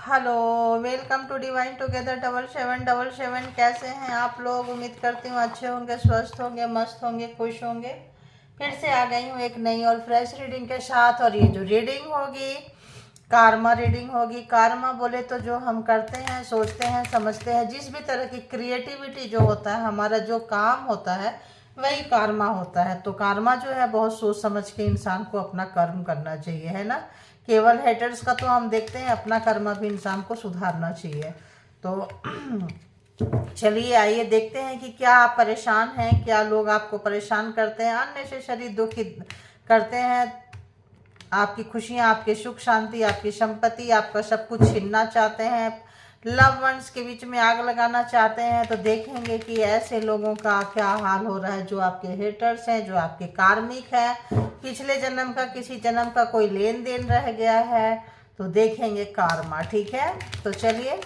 Hello, welcome to divine together 7777। कैसे हैं आप लोग? उम्मीद करती हूँ अच्छे होंगे, स्वस्थ होंगे, मस्त होंगे, खुश होंगे। फिर से आ गई हूँ एक नई और फ्रेश रीडिंग के साथ। और ये जो रीडिंग होगी, कार्मा रीडिंग होगी। कार्मा बोले तो जो हम करते हैं, सोचते हैं, समझते हैं, जिस भी तरह की क्रिएटिविटी जो होता है, हमारा जो काम होता है, वही कार्मा होता है। तो कार्मा जो है बहुत सोच समझ के इंसान को अपना कर्म करना चाहिए, है ना। केवल हेटर्स का तो हम देखते हैं, अपना कर्म भी इंसान को सुधारना चाहिए। तो चलिए आइए देखते हैं कि क्या आप परेशान हैं, क्या लोग आपको परेशान करते हैं, अननेसेसरी दुखित करते हैं, आपकी खुशियां, आपके सुख शांति, आपकी संपत्ति, आपका सब कुछ छीनना चाहते हैं, लव वंस के बीच में आग लगाना चाहते हैं। तो देखेंगे कि ऐसे लोगों का क्या हाल हो रहा है, जो आपके हेटर्स हैं, जो आपके कार्मिक हैं, पिछले जन्म का, किसी जन्म का कोई लेन देन रह गया है। तो देखेंगे कार्मा, ठीक है। तो चलिए,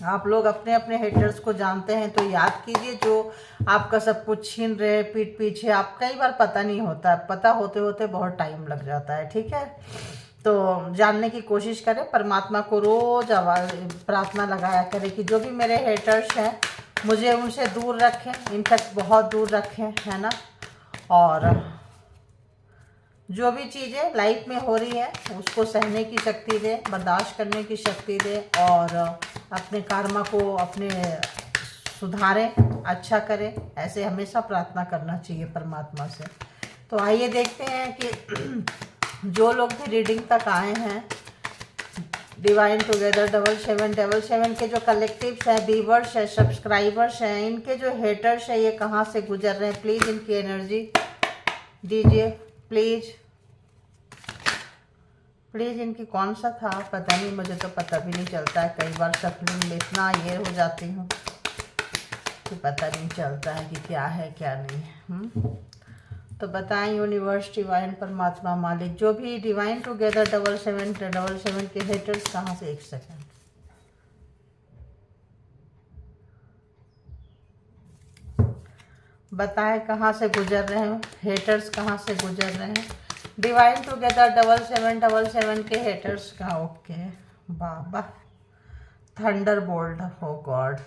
आप लोग अपने अपने हेटर्स को जानते हैं तो याद कीजिए, जो आपका सब कुछ छीन रहे पीठ पीछे। आप कई बार पता नहीं होता, पता होते होते बहुत टाइम लग जाता है, ठीक है। तो जानने की कोशिश करें, परमात्मा को रोज आवाज प्रार्थना लगाया करें कि जो भी मेरे हेटर्स हैं, मुझे उनसे दूर रखें, इनफैक्ट बहुत दूर रखें, है ना। और जो भी चीज़ें लाइफ में हो रही है, उसको सहने की शक्ति दे, बर्दाश्त करने की शक्ति दे, और अपने कर्म को अपने सुधारें, अच्छा करें। ऐसे हमेशा प्रार्थना करना चाहिए परमात्मा से। तो आइए देखते हैं कि जो लोग भी रीडिंग तक आए हैं, डिवाइन टुगेदर 7777 के जो कलेक्टिव्स हैं, व्यूवर्स हैं, सब्सक्राइबर्स हैं, इनके जो हेटर्स हैं, ये कहाँ से गुजर रहे हैं। प्लीज़ इनकी एनर्जी दीजिए, प्लीज़ प्लीज़। इनकी कौन सा था पता नहीं, मुझे तो पता भी नहीं चलता है। कई बार सफलिंग में इतना ये हो जाती हूँ कि पता नहीं चलता है कि क्या है क्या नहीं है। तो बताएं यूनिवर्स, डिवाइन, परमात्मा, मालिक, जो भी डिवाइन टुगेदर 7777 के हेटर्स कहाँ से, एक सेकेंड, बताएं कहाँ से गुजर रहे हैं हेटर्स, कहाँ से गुजर रहे हैं। डिवाइन टुगेदर 7777 के हेटर्स का, ओके बाबा, थंडर बोल्ट, हो गॉड।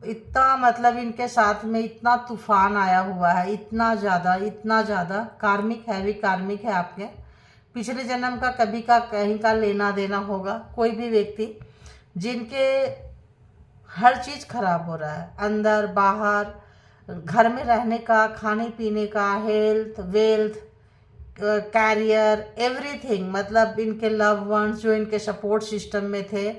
इतना मतलब इनके साथ में इतना तूफान आया हुआ है, इतना ज़्यादा कार्मिक, हैवी कार्मिक है आपके। पिछले जन्म का कभी का कहीं का लेना देना होगा। कोई भी व्यक्ति जिनके हर चीज़ खराब हो रहा है, अंदर बाहर, घर में रहने का, खाने पीने का, हेल्थ, वेल्थ, कैरियर, एवरीथिंग। मतलब इनके लव वंस जो इनके सपोर्ट सिस्टम में थे।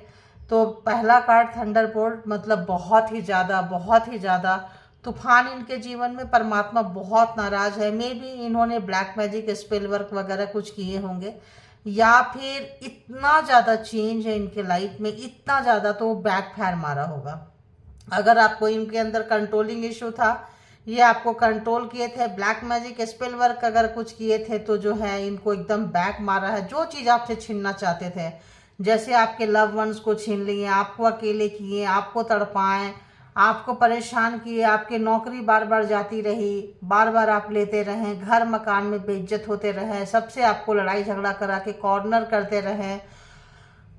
तो पहला कार्ड थंडरबोल्ट, मतलब बहुत ही ज़्यादा तूफान इनके जीवन में। परमात्मा बहुत नाराज है। मे बी इन्होंने ब्लैक मैजिक, स्पेल वर्क वगैरह कुछ किए होंगे, या फिर इतना ज़्यादा चेंज है इनके लाइफ में, इतना ज़्यादा, तो बैक फायर मारा होगा। अगर आपको इनके अंदर कंट्रोलिंग इशू था, ये आपको कंट्रोल किए थे, ब्लैक मैजिक, स्पेल वर्क अगर कुछ किए थे, तो जो है इनको एकदम बैक मारा है। जो चीज़ आपसे छीनना चाहते थे, जैसे आपके लव वंस को छीन लिए, आपको अकेले किए, आपको तड़पाएं, आपको परेशान किए, आपकी नौकरी बार बार जाती रही, बार बार आप लेते रहें, घर मकान में बेइज्जत होते रहे, सबसे आपको लड़ाई झगड़ा करा के कॉर्नर करते रहे,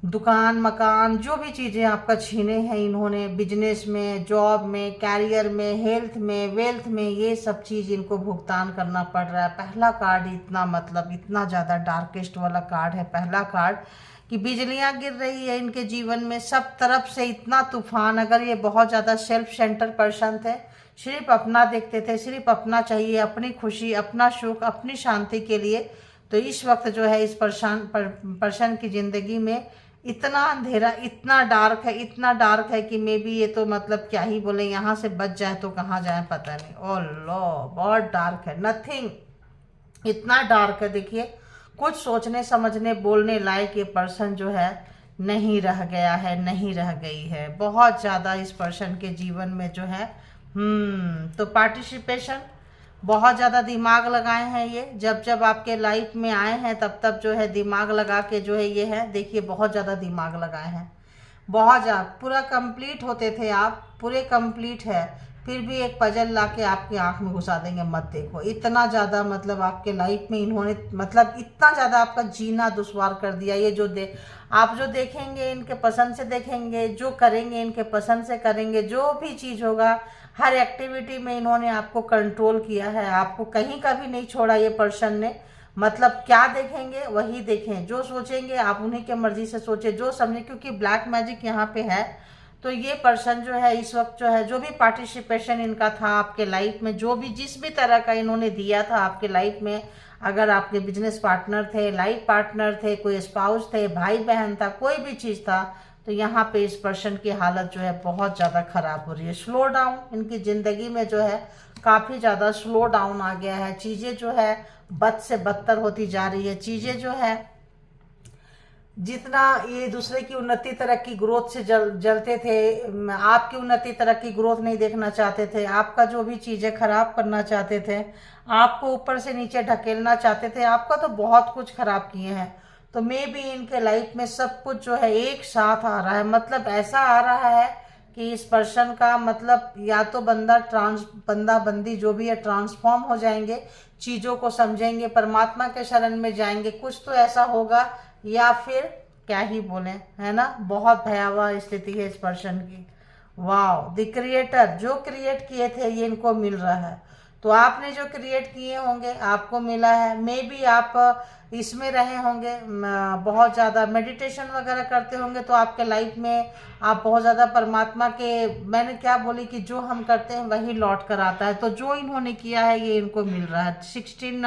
दुकान मकान, जो भी चीज़ें आपका छीने हैं इन्होंने, बिजनेस में, जॉब में, कैरियर में, हेल्थ में, वेल्थ में, ये सब चीज़ इनको भुगतान करना पड़ रहा है। पहला कार्ड इतना, मतलब इतना ज़्यादा डार्केस्ट वाला कार्ड है पहला कार्ड, कि बिजलियां गिर रही है इनके जीवन में, सब तरफ से इतना तूफान। अगर ये बहुत ज़्यादा सेल्फ सेंटर पर्सन थे, सिर्फ अपना देखते थे, सिर्फ अपना चाहिए, अपनी खुशी, अपना सुख, अपनी शांति के लिए, तो इस वक्त जो है इस पर्सन की ज़िंदगी में इतना अंधेरा, इतना डार्क है, इतना डार्क है कि मे बी ये तो मतलब क्या ही बोले, यहाँ से बच जाए तो कहाँ जाए पता नहीं। ओ लो, बहुत डार्क है, नथिंग, इतना डार्क है। देखिए, कुछ सोचने समझने बोलने लायक ये पर्सन जो है नहीं रह गया है, नहीं रह गई है। बहुत ज़्यादा इस पर्सन के जीवन में जो है तो पार्टिसिपेशन, बहुत ज़्यादा दिमाग लगाए हैं ये। जब जब आपके लाइफ में आए हैं, तब तब जो है दिमाग लगा के जो है ये है, देखिए बहुत ज़्यादा दिमाग लगाए हैं, बहुत ज़्यादा। पूरा कंप्लीट होते थे आप, पूरे कंप्लीट है, फिर भी एक पजल लाके आपकी आंख में घुसा देंगे, मत देखो। इतना ज़्यादा मतलब आपके लाइफ में इन्होंने मतलब इतना ज़्यादा आपका जीना दुश्वार कर दिया। ये जो आप जो देखेंगे इनके पसंद से देखेंगे, जो करेंगे इनके पसंद से करेंगे, जो भी चीज़ होगा हर एक्टिविटी में इन्होंने आपको कंट्रोल किया है, आपको कहीं का भी नहीं छोड़ा ये पर्सन ने। मतलब क्या देखेंगे वही देखें, जो सोचेंगे आप उन्हीं के मर्जी से सोचे, जो समझे, क्योंकि ब्लैक मैजिक यहाँ पे है। तो ये पर्सन जो है इस वक्त जो है, जो भी पार्टिसिपेशन इनका था आपके लाइफ में, जो भी जिस भी तरह का इन्होंने दिया था आपके लाइफ में, अगर आपके बिजनेस पार्टनर थे, लाइफ पार्टनर थे, कोई स्पाउस थे, भाई बहन था, कोई भी चीज़ था, तो यहाँ पे इस पर्सन की हालत जो है बहुत ज़्यादा खराब हो रही है। स्लो डाउन इनकी ज़िंदगी में जो है काफ़ी ज़्यादा स्लो डाउन आ गया है। चीज़ें जो है बद से बदतर होती जा रही है। चीज़ें जो है जितना ये दूसरे की उन्नति तरक्की ग्रोथ से जलते थे, आपकी उन्नति तरक्की ग्रोथ नहीं देखना चाहते थे, आपका जो भी चीज़ें खराब करना चाहते थे, आपको ऊपर से नीचे ढकेलना चाहते थे, आपका तो बहुत कुछ खराब किए हैं। तो मे भी इनके लाइफ में सब कुछ जो है एक साथ आ रहा है। मतलब ऐसा आ रहा है कि इस पर्सन का मतलब या तो बंदा बंदी जो भी है ट्रांसफॉर्म हो जाएंगे, चीज़ों को समझेंगे, परमात्मा के शरण में जाएंगे, कुछ तो ऐसा होगा, या फिर क्या ही बोले, है ना। बहुत भयावह स्थिति है इस पर्सन की। वाह, द क्रिएटर, जो क्रिएट किए थे ये इनको मिल रहा है। तो आपने जो क्रिएट किए होंगे आपको मिला है। मे बी आप इसमें रहे होंगे, बहुत ज़्यादा मेडिटेशन वगैरह करते होंगे, तो आपके लाइफ में आप बहुत ज़्यादा परमात्मा के, मैंने क्या बोली कि जो हम करते हैं वही लौट कर आता है। तो जो इन्होंने किया है ये इनको मिल रहा है। 16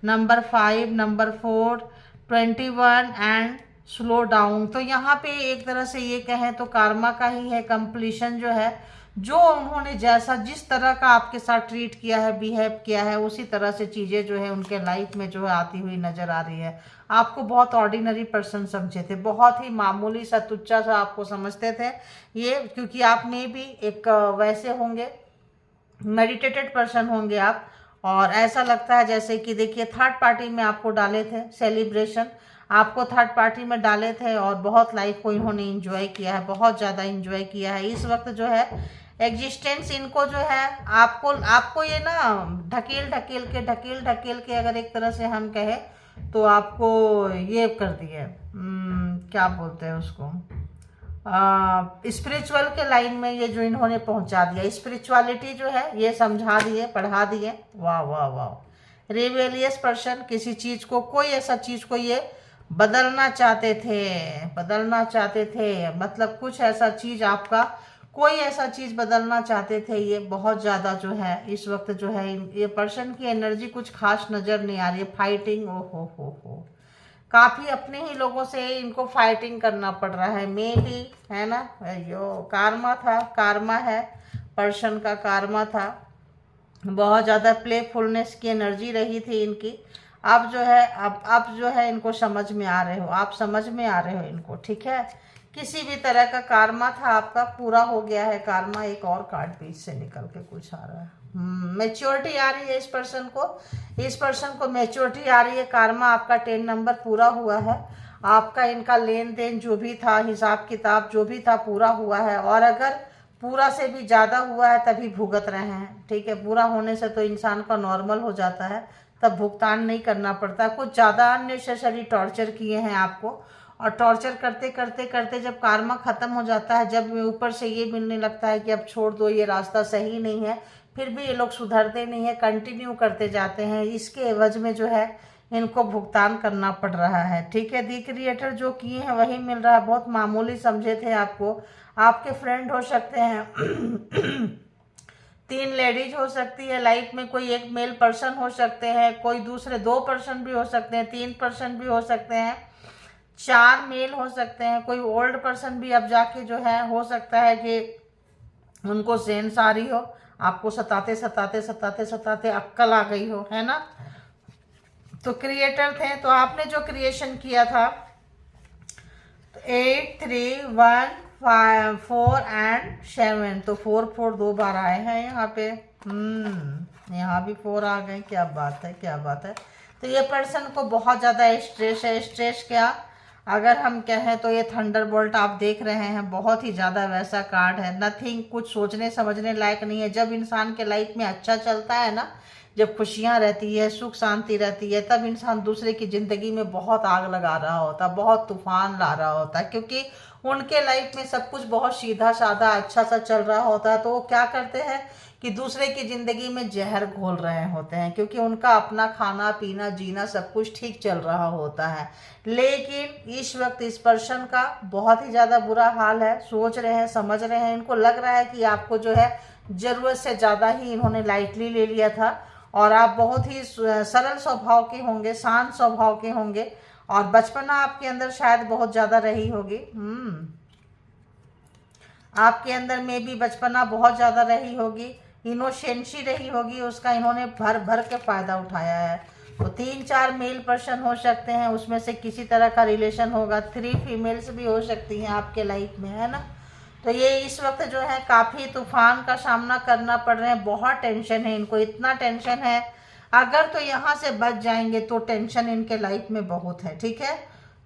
number 5, number 4, 21 and slow down. तो यहाँ पे एक तरह से ये कहें तो कार्मा का ही है कंप्लीशन जो है। जो उन्होंने जैसा जिस तरह का आपके साथ ट्रीट किया है, बिहेव किया है, उसी तरह से चीज़ें जो है उनके लाइफ में जो है आती हुई नज़र आ रही है। आपको बहुत ऑर्डिनरी पर्सन समझे थे, बहुत ही मामूली सा तुच्चा सा आपको समझते थे ये, क्योंकि आप में भी एक वैसे होंगे, मेडिटेटेड पर्सन होंगे आप। और ऐसा लगता है जैसे कि देखिए थर्ड पार्टी में आपको डाले थे, सेलिब्रेशन आपको थर्ड पार्टी में डाले थे, और बहुत लाइफ को इन्होंने इंजॉय किया है, बहुत ज़्यादा इंजॉय किया है। इस वक्त जो है एग्जिस्टेंस इनको जो है आपको ये ना ढकेल के अगर एक तरह से हम कहें तो आपको ये कर दिए, क्या बोलते हैं उसको, स्पिरिचुअल के लाइन में ये जो इन्होंने पहुंचा दिया, स्पिरिचुअलिटी जो है ये समझा दिए, पढ़ा दिए। वाह वाह वाह। रिबेलियस पर्सन, किसी चीज़ को, कोई ऐसा चीज़ को ये बदलना चाहते थे, मतलब कुछ ऐसा चीज़ आपका, कोई ऐसा चीज़ बदलना चाहते थे ये। बहुत ज़्यादा जो है इस वक्त जो है ये पर्सन की एनर्जी कुछ खास नज़र नहीं आ रही है। फाइटिंग, ओ हो, काफ़ी अपने ही लोगों से इनको फाइटिंग करना पड़ रहा है, मे भी, है ना। यो कार्मा था, कार्मा है, पर्सन का कार्मा था। बहुत ज़्यादा प्लेफुलनेस की एनर्जी रही थी इनकी। अब जो है अब जो है इनको समझ में आ रहे हो, आप समझ में आ रहे हो इनको, ठीक है। किसी भी तरह का कार्मा था आपका पूरा हो गया है। कार्मा, एक और कार्ड बीच से निकल के कुछ आ रहा है। मैच्योरिटी आ रही है इस पर्सन को मैच्योरिटी आ रही है। कार्मा आपका 10 नंबर पूरा हुआ है। आपका इनका लेन देन जो भी था, हिसाब किताब जो भी था, पूरा हुआ है। और अगर पूरा से भी ज़्यादा हुआ है तभी भुगत रहे हैं, ठीक है। पूरा होने से तो इंसान का नॉर्मल हो जाता है, तब भुगतान नहीं करना पड़ता। कुछ ज़्यादा अननेसेसरी टॉर्चर किए हैं आपको, और टॉर्चर करते करते करते जब कार्मा ख़त्म हो जाता है, जब ऊपर से ये मिलने लगता है कि अब छोड़ दो, ये रास्ता सही नहीं है, फिर भी ये लोग सुधरते नहीं है, कंटिन्यू करते जाते हैं। इसके एवज में जो है इनको भुगतान करना पड़ रहा है, ठीक है। दी क्रिएटर जो किए हैं वही मिल रहा है। बहुत मामूली समझे थे आपको, आपके फ्रेंड हो सकते हैं 3 लेडीज हो सकती है लाइफ में, कोई एक मेल पर्सन हो सकते हैं, कोई दूसरे 2 पर्सन भी हो सकते हैं, 3 पर्सन भी हो सकते हैं, 4 मेल हो सकते हैं, कोई ओल्ड पर्सन भी अब जाके जो है हो सकता है कि उनको सेंस आ रही हो, आपको सताते सताते सताते सताते अक्कल आ गई हो, है ना। तो क्रिएटर थे, तो आपने जो क्रिएशन किया था, तो 8, 3, 1, 5, 4 एंड 7, तो 4 4 2 बार आए हैं यहाँ पे। यहाँ भी 4 आ गए, क्या बात है, क्या बात है। तो ये पर्सन को बहुत ज़्यादा स्ट्रेस है। स्ट्रेस क्या, अगर हम कहें तो ये थंडरबोल्ट आप देख रहे हैं, बहुत ही ज़्यादा वैसा कार्ड है। नथिंग, कुछ सोचने समझने लायक नहीं है। जब इंसान के लाइफ में अच्छा चलता है ना, जब खुशियाँ रहती है, सुख शांति रहती है, तब इंसान दूसरे की ज़िंदगी में बहुत आग लगा रहा होता, बहुत तूफान ला रहा होता, क्योंकि उनके लाइफ में सब कुछ बहुत सीधा साधा अच्छा सा चल रहा होता है। तो वो क्या करते हैं कि दूसरे की ज़िंदगी में जहर घोल रहे होते हैं, क्योंकि उनका अपना खाना पीना जीना सब कुछ ठीक चल रहा होता है। लेकिन इस वक्त इस पर्सन का बहुत ही ज़्यादा बुरा हाल है। सोच रहे हैं, समझ रहे हैं, इनको लग रहा है कि आपको जो है ज़रूरत से ज़्यादा ही इन्होंने लाइटली ले लिया था, और आप बहुत ही सरल स्वभाव के होंगे, शांत स्वभाव के होंगे, और बचपना आपके अंदर शायद बहुत ज़्यादा रही होगी। आपके अंदर में भी बचपना बहुत ज़्यादा रही होगी, इनोसेंसी रही होगी, उसका इन्होंने भर भर के फ़ायदा उठाया है। तो 3-4 मेल पर्सन हो सकते हैं, उसमें से किसी तरह का रिलेशन होगा। 3 फीमेल्स भी हो सकती हैं आपके लाइफ में, है ना। तो ये इस वक्त जो है काफ़ी तूफान का सामना करना पड़ रहे हैं। बहुत टेंशन है इनको, इतना टेंशन है, अगर तो यहाँ से बच जाएंगे तो टेंशन इनके लाइफ में बहुत है, ठीक है।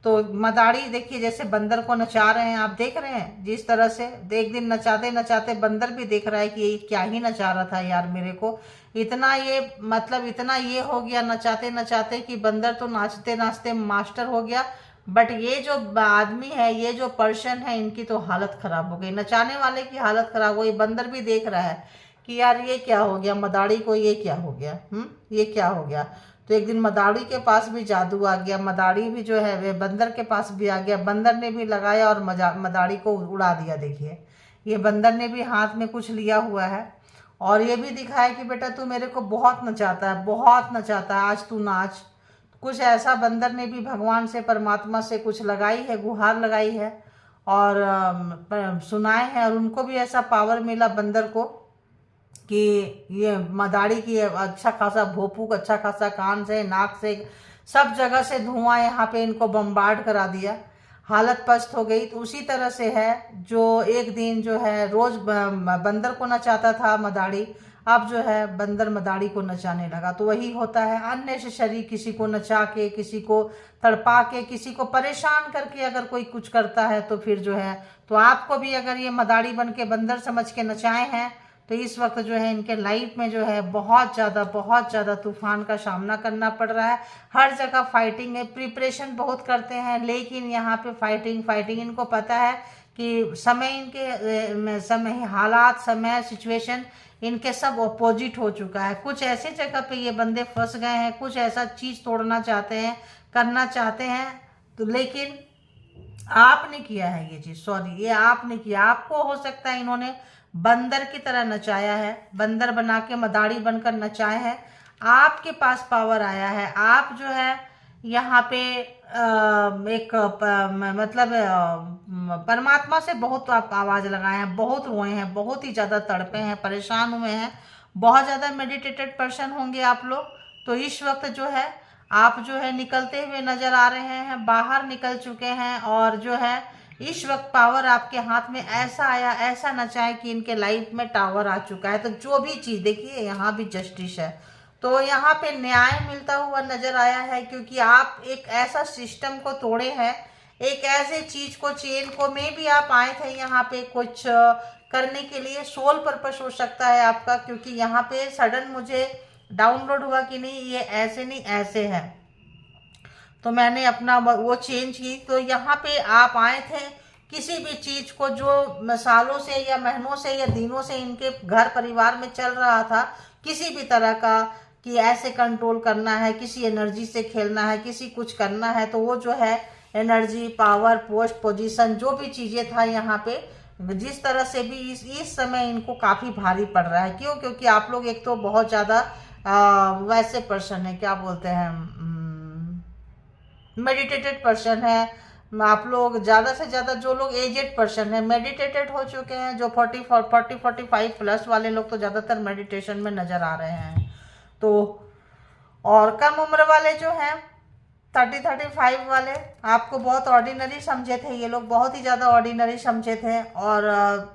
तो मदारी देखिए, जैसे बंदर को नचा रहे हैं, आप देख रहे हैं जिस तरह से। एक दिन नचाते नचाते बंदर भी देख रहा है कि ये क्या ही नचा रहा था यार मेरे को, इतना ये मतलब इतना ये हो गया नचाते नचाते कि बंदर तो नाचते नाचते मास्टर हो गया। बट ये जो आदमी है, ये जो पर्सन है, इनकी तो हालत खराब हो गई, नचाने वाले की हालत खराब हो गई। बंदर भी देख रहा है कि यार ये क्या हो गया, मदारी को ये क्या हो गया, ये क्या हो गया। तो एक दिन मदारी के पास भी जादू आ गया, मदारी भी जो है वे बंदर के पास भी आ गया, बंदर ने भी लगाया और मदारी को उड़ा दिया। देखिए, ये बंदर ने भी हाथ में कुछ लिया हुआ है, और ये भी दिखाया कि बेटा तू मेरे को बहुत नचाता है, बहुत नचाता है, आज तू नाच। कुछ ऐसा बंदर ने भी भगवान से, परमात्मा से कुछ लगाई है, गुहार लगाई है, और सुनाए हैं, और उनको भी ऐसा पावर मिला बंदर को कि ये मदारी की अच्छा खासा भोंपू, अच्छा खासा कान से, नाक से, सब जगह से धुआं यहाँ पे इनको बम्बार्ड करा दिया, हालत पस्त हो गई। तो उसी तरह से है, जो एक दिन जो है रोज बंदर को नचाता था मदारी, अब जो है बंदर मदारी को नचाने लगा। तो वही होता है, अननेसेसरी किसी को नचा के, किसी को तड़पा के, किसी को परेशान करके अगर कोई कुछ करता है तो फिर जो है, तो आपको भी अगर ये मदारी बन के बंदर समझ के नचाए हैं, तो इस वक्त जो है इनके लाइफ में जो है बहुत ज़्यादा तूफान का सामना करना पड़ रहा है। हर जगह फाइटिंग है, प्रिपरेशन बहुत करते हैं, लेकिन यहाँ पे फाइटिंग इनको पता है कि समय इनके समय, हालात, समय, सिचुएशन इनके सब अपोजिट हो चुका है। कुछ ऐसे जगह पे ये बंदे फंस गए हैं, कुछ ऐसा चीज़ तोड़ना चाहते हैं, करना चाहते हैं, तो लेकिन आपने किया है ये चीज़, सॉरी ये आपने किया। आपको हो सकता है इन्होंने बंदर की तरह नचाया है, बंदर बना के मदारी बनकर नचाए हैं, आपके पास पावर आया है। आप जो है यहाँ पे मतलब परमात्मा से बहुत आप आवाज़ लगाए हैं, बहुत रोए हैं, बहुत ही ज़्यादा तड़पे हैं, परेशान हुए हैं, बहुत ज़्यादा मेडिटेटेड पर्सन होंगे आप लोग। तो इस वक्त जो है आप जो है निकलते हुए नज़र आ रहे हैं, बाहर निकल चुके हैं, और जो है इस वक्त पावर आपके हाथ में ऐसा आया, ऐसा नचाए कि इनके लाइफ में टावर आ चुका है। तो जो भी चीज़ देखिए, यहाँ भी जस्टिस है, तो यहाँ पे न्याय मिलता हुआ नजर आया है, क्योंकि आप एक ऐसा सिस्टम को तोड़े हैं, एक ऐसे चीज को, चेन को, में भी आप आए थे यहाँ पे कुछ करने के लिए। सोल पर्पस हो सकता है आपका, क्योंकि यहाँ पे सडन मुझे डाउनलोड हुआ कि नहीं ये ऐसे नहीं ऐसे है, तो मैंने अपना वो चेंज की। तो यहाँ पे आप आए थे किसी भी चीज को जो सालों से या महीनों से या दिनों से इनके घर परिवार में चल रहा था, किसी भी तरह का, कि ऐसे कंट्रोल करना है, किसी एनर्जी से खेलना है, किसी कुछ करना है, तो वो जो है एनर्जी, पावर, पोस्ट, पोजीशन, जो भी चीज़ें था यहाँ पे, जिस तरह से भी इस समय इनको काफ़ी भारी पड़ रहा है। क्यों? क्योंकि आप लोग एक तो बहुत ज़्यादा वैसे पर्सन है, क्या बोलते हैं, मेडिटेटेड पर्सन है आप लोग। ज़्यादा से ज़्यादा जो लोग एजेड पर्सन है, मेडिटेटेड हो चुके हैं, जो 45 प्लस वाले लोग तो ज़्यादातर मेडिटेशन में नज़र आ रहे हैं। तो और कम उम्र वाले जो हैं 30-35 वाले, आपको बहुत ऑर्डिनरी समझे थे ये लोग, बहुत ही ज़्यादा ऑर्डिनरी समझे थे, और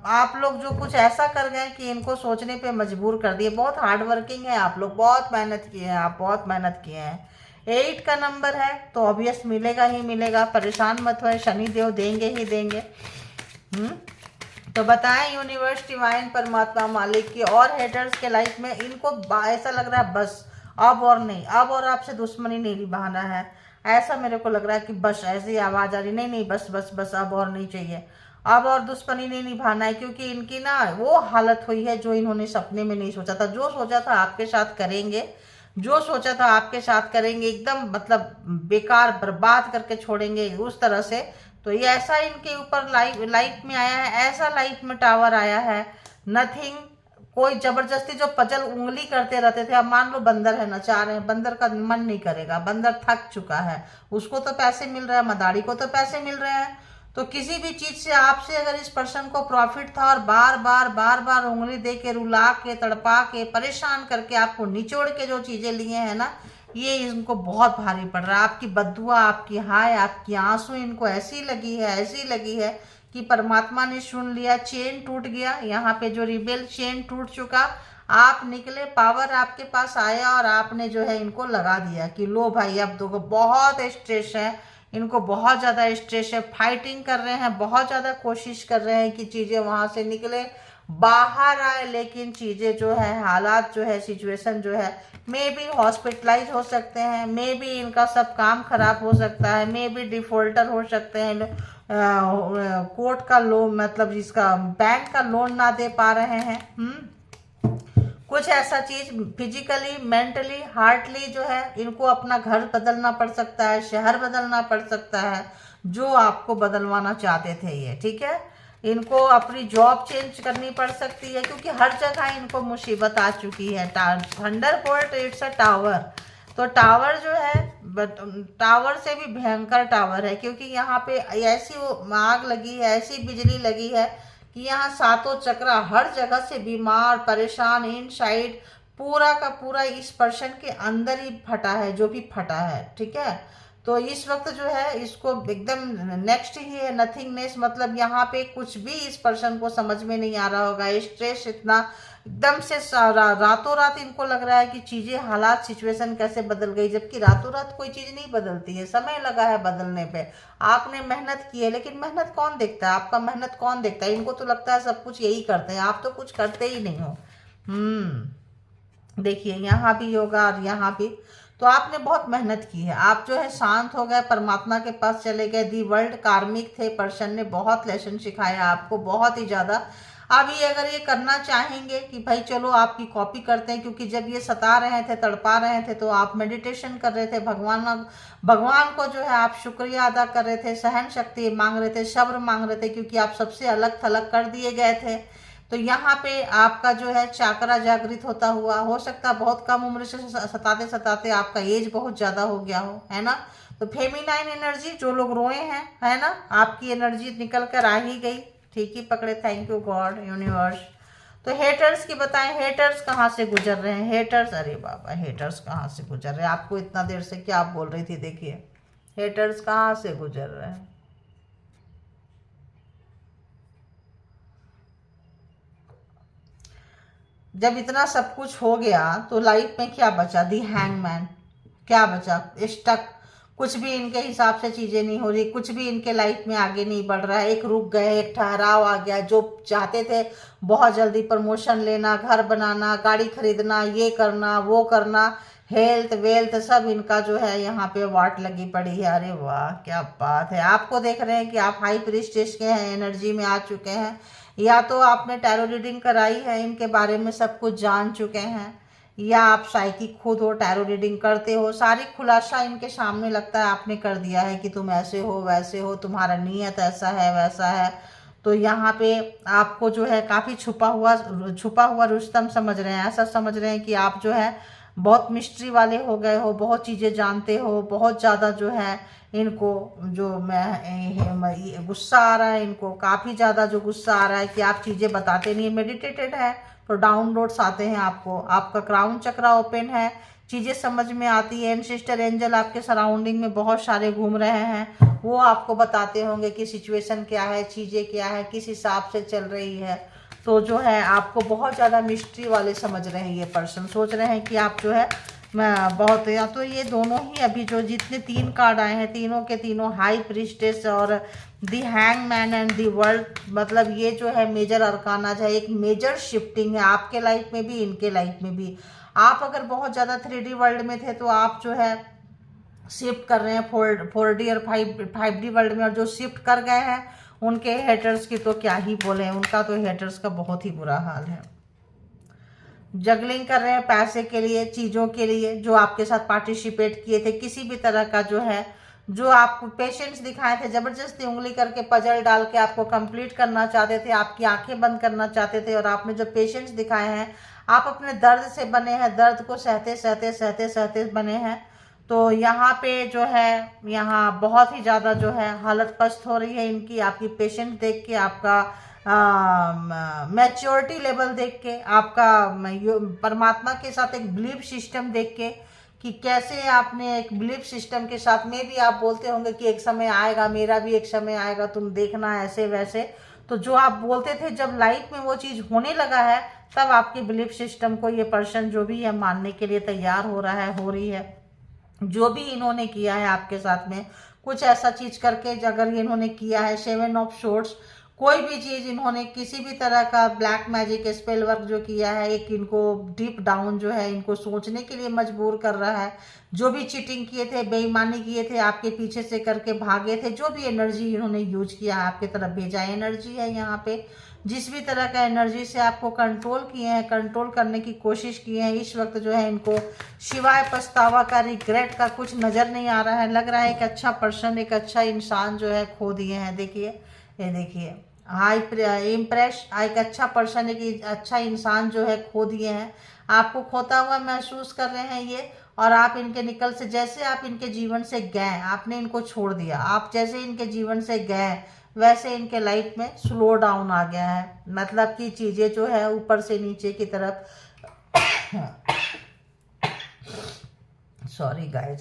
आप लोग जो कुछ ऐसा कर गए कि इनको सोचने पे मजबूर कर दिए। बहुत हार्ड वर्किंग है आप लोग, बहुत मेहनत किए हैं आप, बहुत मेहनत किए हैं। 8 का नंबर है तो ऑब्वियस मिलेगा ही मिलेगा, परेशान मत हो, शनि देव देंगे ही देंगे। तो बताएं यूनिवर्स, डिवाइन, परमात्मा, मालिक की और हेटर्स के लाइफ में इनको ऐसा लग रहा है बस अब और नहीं, अब और आपसे दुश्मनी नहीं निभाना है, ऐसा मेरे को लग रहा है कि बस ऐसी आवाज आ रही, नहीं नहीं बस बस बस अब और नहीं चाहिए, अब और दुश्मनी नहीं निभाना है, क्योंकि इनकी ना वो हालत हुई है जो इन्होंने सपने में नहीं सोचा था। जो सोचा था आपके साथ करेंगे, जो सोचा था आपके साथ करेंगे, एकदम मतलब बेकार बर्बाद करके छोड़ेंगे उस तरह से। तो ये ऐसा इनके ऊपर लाइफ में आया है, ऐसा लाइफ में टावर आया है, नथिंग, कोई जबरदस्ती जो पजल उंगली करते रहते थे। अब मान लो बंदर है, नचा रहे हैं, बंदर का मन नहीं करेगा, बंदर थक चुका है, उसको तो पैसे मिल रहे हैं, मदारी को तो पैसे मिल रहे हैं। तो किसी भी चीज से आपसे अगर इस पर्सन को प्रॉफिट था और बार बार उंगली दे के, रुला के, तड़पा के, परेशान करके, आपको निचोड़ के जो चीजें लिए हैं ना, ये इनको बहुत भारी पड़ रहा है। आपकी बद्दुआ, आपकी हाय, आपकी आंसू इनको ऐसी लगी है, ऐसी लगी है कि परमात्मा ने सुन लिया, चेन टूट गया, यहाँ पे जो रिबेल चेन टूट चुका, आप निकले, पावर आपके पास आया और आपने जो है इनको लगा दिया कि लो भाई अब देखो बहुत स्ट्रेस है, इनको बहुत ज़्यादा स्ट्रेस है, फाइटिंग कर रहे हैं, बहुत ज़्यादा कोशिश कर रहे हैं कि चीज़ें वहाँ से निकले, बाहर आए, लेकिन चीज़ें जो है, हालात जो है, सिचुएशन जो है, मे बी हॉस्पिटलाइज हो सकते हैं, मे बी इनका सब काम खराब हो सकता है, मे बी डिफॉल्टर हो सकते हैं, कोर्ट का लोन मतलब जिसका बैंक का लोन ना दे पा रहे हैं, कुछ ऐसा चीज फिजिकली, मेंटली, हार्टली जो है इनको अपना घर बदलना पड़ सकता है, शहर बदलना पड़ सकता है, जो आपको बदलवाना चाहते थे ये, ठीक है। इनको अपनी जॉब चेंज करनी पड़ सकती है, क्योंकि हर जगह इनको मुसीबत आ चुकी है। थंडरबोल्ट इट्स अ टावर, तो टावर जो है, टावर से भी भयंकर टावर है, क्योंकि यहाँ पे ऐसी आग लगी है, ऐसी बिजली लगी है कि यहाँ सातों चक्रा हर जगह से बीमार, परेशान, इनसाइड पूरा का पूरा इस पर्सन के अंदर ही फटा है, जो भी फटा है, ठीक है। तो इस वक्त जो है इसको एकदम नेक्स्ट ही है नथिंगनेस, मतलब यहाँ पे कुछ भी इस पर्सन को समझ में नहीं आ रहा होगा, स्ट्रेस इतना एकदम से रातों रात इनको लग रहा है कि चीजें, हालात, सिचुएशन कैसे बदल गई, जबकि रातों रात कोई चीज नहीं बदलती है, समय लगा है बदलने पे। आपने मेहनत की है, लेकिन मेहनत कौन देखता है, आपका मेहनत कौन देखता है, इनको तो लगता है सब कुछ यही करते हैं, आप तो कुछ करते ही नहीं हो। देखिए यहाँ भी होगा और यहाँ भी, तो आपने बहुत मेहनत की है, आप जो है शांत हो गए, परमात्मा के पास चले गए, दी वर्ल्ड कार्मिक थे, पर्सन ने बहुत लेसन सिखाया आपको, बहुत ही ज्यादा। अब ये अगर ये करना चाहेंगे कि भाई चलो आपकी कॉपी करते हैं, क्योंकि जब ये सता रहे थे, तड़पा रहे थे, तो आप मेडिटेशन कर रहे थे, भगवान को जो है आप शुक्रिया अदा कर रहे थे, सहन शक्ति मांग रहे थे, सब्र मांग रहे थे, क्योंकि आप सबसे अलग थलग कर दिए गए थे। तो यहाँ पे आपका जो है चाकरा जागृत होता हुआ, हो सकता है बहुत कम उम्र से सताते सताते आपका एज बहुत ज्यादा हो गया हो, है ना। तो फेमिनाइन एनर्जी, जो लोग रोए हैं, है ना, आपकी एनर्जी निकल कर आ ही गई, ठीक ही पकड़े, थैंक यू गॉड, यूनिवर्स। तो हेटर्स की बताएं, हेटर्स कहाँ से गुजर रहे हैं, हेटर्स, अरे बाबा हेटर्स कहाँ से गुजर रहे हैं, आपको इतना देर से क्या आप बोल रही थी, देखिए हेटर्स कहाँ से गुजर रहे हैं। जब इतना सब कुछ हो गया तो लाइफ में क्या बचा, दी हैंगमैन, क्या बचा, स्टक, कुछ भी इनके हिसाब से चीजें नहीं हो रही, कुछ भी इनके लाइफ में आगे नहीं बढ़ रहा है, एक रुक गए, एक ठहराव आ गया, जो चाहते थे बहुत जल्दी प्रमोशन लेना, घर बनाना, गाड़ी खरीदना, ये करना, वो करना, हेल्थ वेल्थ सब इनका जो है यहाँ पे वाट लगी पड़ी है। अरे वाह क्या बात है, आपको देख रहे हैं कि आप हाई प्रीस्टेज के हैं, एनर्जी में आ चुके हैं, या तो आपने टैरो रीडिंग कराई है, इनके बारे में सब कुछ जान चुके हैं, या आप साइकिक खुद हो, टैरो रीडिंग करते हो, सारी खुलासा इनके सामने लगता है आपने कर दिया है कि तुम ऐसे हो, वैसे हो, तुम्हारा नीयत ऐसा है, वैसा है। तो यहाँ पे आपको जो है काफी छुपा हुआ रुस्तम समझ रहे हैं, ऐसा समझ रहे हैं कि आप जो है बहुत मिस्ट्री वाले हो गए हो, बहुत चीजें जानते हो, बहुत ज्यादा जो है इनको जो मैं गुस्सा आ रहा है, इनको काफी ज्यादा जो गुस्सा आ रहा है कि आप चीजें बताते नहीं, मेडिटेटेड है तो डाउनलोड्स आते हैं आपको, आपका क्राउन चक्रा ओपन है, चीजें समझ में आती है, एंसेस्टर एंजल आपके सराउंडिंग में बहुत सारे घूम रहे हैं, वो आपको बताते होंगे कि सिचुएशन क्या है, चीजें क्या है, किस हिसाब से चल रही है। तो जो है आपको बहुत ज़्यादा मिस्ट्री वाले समझ रहे हैं ये पर्सन, सोच रहे हैं कि आप जो है बहुत, या तो ये दोनों ही अभी जो जितने 3 कार्ड आए हैं तीनों के तीनों हाई प्रीस्टेस और दी हैंगमैन एंड दी वर्ल्ड, मतलब ये जो है मेजर अरकाना जो है, एक मेजर शिफ्टिंग है आपके लाइफ में भी इनके लाइफ में भी। आप अगर बहुत ज़्यादा 3D वर्ल्ड में थे तो आप जो है शिफ्ट कर रहे हैं 4D और 5D वर्ल्ड में, और जो शिफ्ट कर गए हैं उनके हेटर्स की तो क्या ही बोले, उनका तो हेटर्स का बहुत ही बुरा हाल है। जगलिंग कर रहे हैं पैसे के लिए, चीज़ों के लिए, जो आपके साथ पार्टिसिपेट किए थे किसी भी तरह का जो है, जो आपको पेशेंस दिखाए थे, जबरदस्ती उंगली करके पजल डाल के आपको कंप्लीट करना चाहते थे, आपकी आंखें बंद करना चाहते थे, और आपने जो पेशेंस दिखाए हैं, आप अपने दर्द से बने हैं, दर्द को सहते सहते सहते सहते बने हैं। तो यहाँ पे जो है, यहाँ बहुत ही ज़्यादा जो है हालत पस्त हो रही है इनकी, आपकी पेशेंस देख के, आपका मैच्योरिटी लेवल देख के, आपका परमात्मा के साथ एक बिलीफ सिस्टम देख के, कि कैसे आपने एक बिलीफ सिस्टम के साथ में भी आप बोलते होंगे कि एक समय आएगा, मेरा भी एक समय आएगा, तुम देखना ऐसे वैसे। तो जो आप बोलते थे जब लाइफ में वो चीज़ होने लगा है, तब आपके बिलीफ सिस्टम को ये पर्सन जो भी है मानने के लिए तैयार हो रहा है, हो रही है। जो भी इन्होंने किया है आपके साथ में, कुछ ऐसा चीज करके अगर इन्होंने किया है, 7 ऑफ सोर्ड्स, कोई भी चीज इन्होंने किसी भी तरह का ब्लैक मैजिक स्पेल वर्क जो किया है, एक इनको डीप डाउन जो है इनको सोचने के लिए मजबूर कर रहा है। जो भी चीटिंग किए थे, बेईमानी किए थे, आपके पीछे से करके भागे थे, जो भी एनर्जी इन्होंने यूज किया है आपकी तरफ भेजा एनर्जी है यहाँ पे, जिस भी तरह का एनर्जी से आपको कंट्रोल किए हैं, कंट्रोल करने की कोशिश की है, इस वक्त जो है इनको सिवाय पछतावा का, रिग्रेट का कुछ नज़र नहीं आ रहा है। लग रहा है एक अच्छा पर्सन, एक अच्छा इंसान जो है खो दिए हैं। देखिए, ये देखिए, हाई इम्प्रेस, एक अच्छा पर्सन, एक अच्छा इंसान जो है खो दिए हैं, आपको खोता हुआ महसूस कर रहे हैं ये। और आप इनके निकल से, जैसे आप इनके जीवन से गए, आपने इनको छोड़ दिया, आप जैसे इनके जीवन से गए वैसे इनके लाइफ में स्लो डाउन आ गया है। मतलब कि चीज़ें जो है ऊपर से नीचे की तरफ सॉरी गाइस,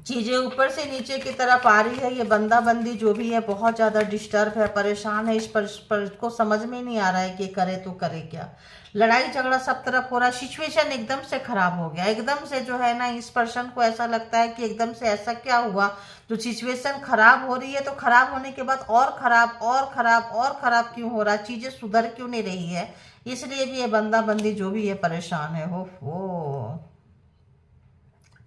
चीज़ें ऊपर से नीचे की तरफ आ रही है। ये बंदा बंदी जो भी है बहुत ज़्यादा डिस्टर्ब है, परेशान है, इस पर को समझ में नहीं आ रहा है कि करे तो करे क्या। लड़ाई झगड़ा सब तरफ हो रहा है, सिचुएशन एकदम से खराब हो गया, एकदम से जो है ना, इस पर्सन को ऐसा लगता है कि एकदम से ऐसा क्या हुआ जो सिचुएशन खराब हो रही है, तो खराब होने के बाद और खराब और खराब और खराब क्यों हो रहा है, चीज़ें सुधर क्यों नहीं रही है। इसलिए भी ये बंदा बंदी जो भी है परेशान है। हो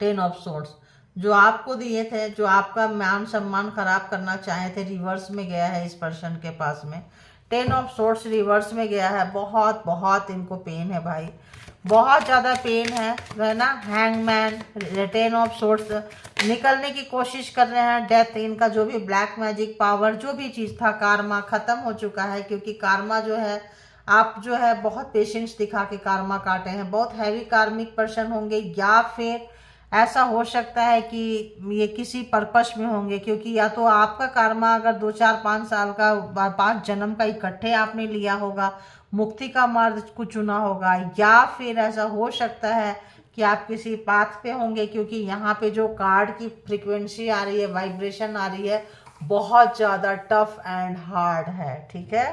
10 ऑफ सोर्ड्स जो आपको दिए थे, जो आपका मान सम्मान खराब करना चाहे थे, रिवर्स में गया है इस पर्सन के पास में। 10 ऑफ सोर्ड्स रिवर्स में गया है। बहुत बहुत इनको पेन है भाई, बहुत ज़्यादा पेन है ना। हैंगमैन, 10 ऑफ सोर्ड्स निकलने की कोशिश कर रहे हैं। डेथ, इनका जो भी ब्लैक मैजिक पावर जो भी चीज़ था, कारमा ख़त्म हो चुका है, क्योंकि कारमा जो है, आप जो है बहुत पेशेंस दिखा के कारमा काटे हैं। बहुत हैवी कार्मिक पर्सन होंगे, या फिर ऐसा हो सकता है कि ये किसी पर्पस में होंगे, क्योंकि या तो आपका कर्मा अगर 2 4 5 साल का, 5 जन्म का इकट्ठे आपने लिया होगा, मुक्ति का मार्ग को चुना होगा, या फिर ऐसा हो सकता है कि आप किसी पाथ पे होंगे, क्योंकि यहाँ पे जो कार्ड की फ्रीक्वेंसी आ रही है, वाइब्रेशन आ रही है, बहुत ज़्यादा टफ एंड हार्ड है। ठीक है,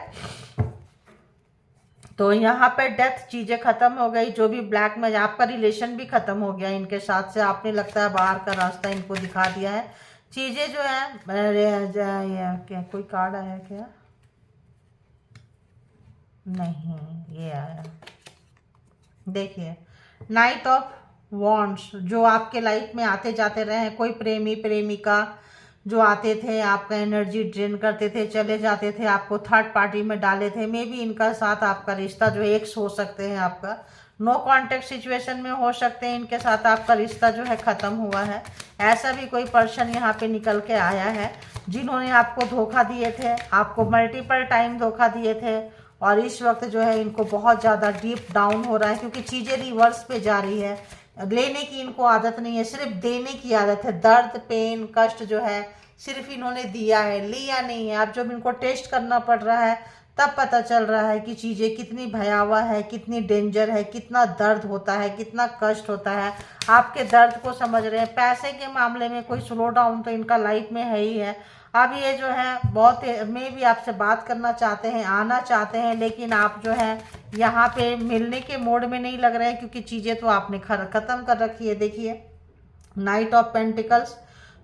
तो यहाँ पे डेथ, चीज़ें ख़त्म हो गई। जो भी ब्लैक में आपका रिलेशन भी ख़त्म हो गया इनके साथ से, आपने लगता है बाहर का रास्ता इनको दिखा दिया है। चीज़ें जो है, क्या कोई कार्ड आया क्या? नहीं, ये आया, देखिए, नाइट ऑफ वॉन्ड्स, जो आपके लाइफ में आते जाते रहे हैं, कोई प्रेमी प्रेमिका जो आते थे, आपका एनर्जी ड्रेन करते थे, चले जाते थे, आपको थर्ड पार्टी में डाले थे। मे बी इनका साथ आपका रिश्ता जो एक्स हो सकते हैं, आपका नो कांटेक्ट सिचुएशन में हो सकते हैं, इनके साथ आपका रिश्ता जो है ख़त्म हुआ है। ऐसा भी कोई पर्सन यहाँ पे निकल के आया है जिन्होंने आपको धोखा दिए थे, आपको मल्टीपल टाइम धोखा दिए थे, और इस वक्त जो है इनको बहुत ज़्यादा डीप डाउन हो रहा है, क्योंकि चीज़ें रिवर्स पे जा रही है। लेने की इनको आदत नहीं है, सिर्फ देने की आदत है। दर्द, पेन, कष्ट जो है सिर्फ इन्होंने दिया है, लिया नहीं है। अब जब इनको टेस्ट करना पड़ रहा है, तब पता चल रहा है कि चीज़ें कितनी भयावह है, कितनी डेंजर है, कितना दर्द होता है, कितना कष्ट होता है। आपके दर्द को समझ रहे हैं। पैसे के मामले में कोई स्लो डाउन तो इनका लाइफ में है ही है। अब ये जो है बहुत में भी आपसे बात करना चाहते हैं, आना चाहते हैं, लेकिन आप जो है यहाँ पे मिलने के मोड में नहीं लग रहे हैं, क्योंकि चीज़ें तो आपने ख़त्म कर रखी है। देखिए नाइट ऑफ पेंटिकल्स,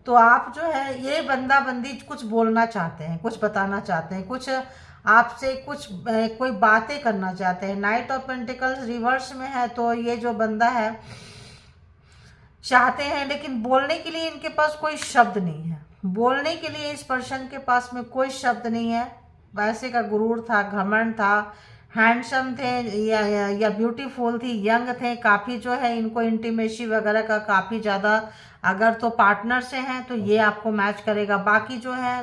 तो आप जो है ये बंदा बंदी कुछ बोलना चाहते हैं, कुछ बताना चाहते हैं, कुछ आपसे कुछ कोई बातें करना चाहते हैं। नाइट ऑफ पेंटिकल्स रिवर्स में है, तो ये जो बंदा है चाहते हैं, लेकिन बोलने के लिए इनके पास कोई शब्द नहीं है। बोलने के लिए इस पर्सन के पास में कोई शब्द नहीं है। पैसे का गुरूर था, घमंड था, हैंडसम थे या ब्यूटीफुल थी, यंग थे, काफ़ी जो है इनको इंटीमेसी वगैरह का काफ़ी ज़्यादा, अगर तो पार्टनर से हैं तो ये आपको मैच करेगा। बाकी जो है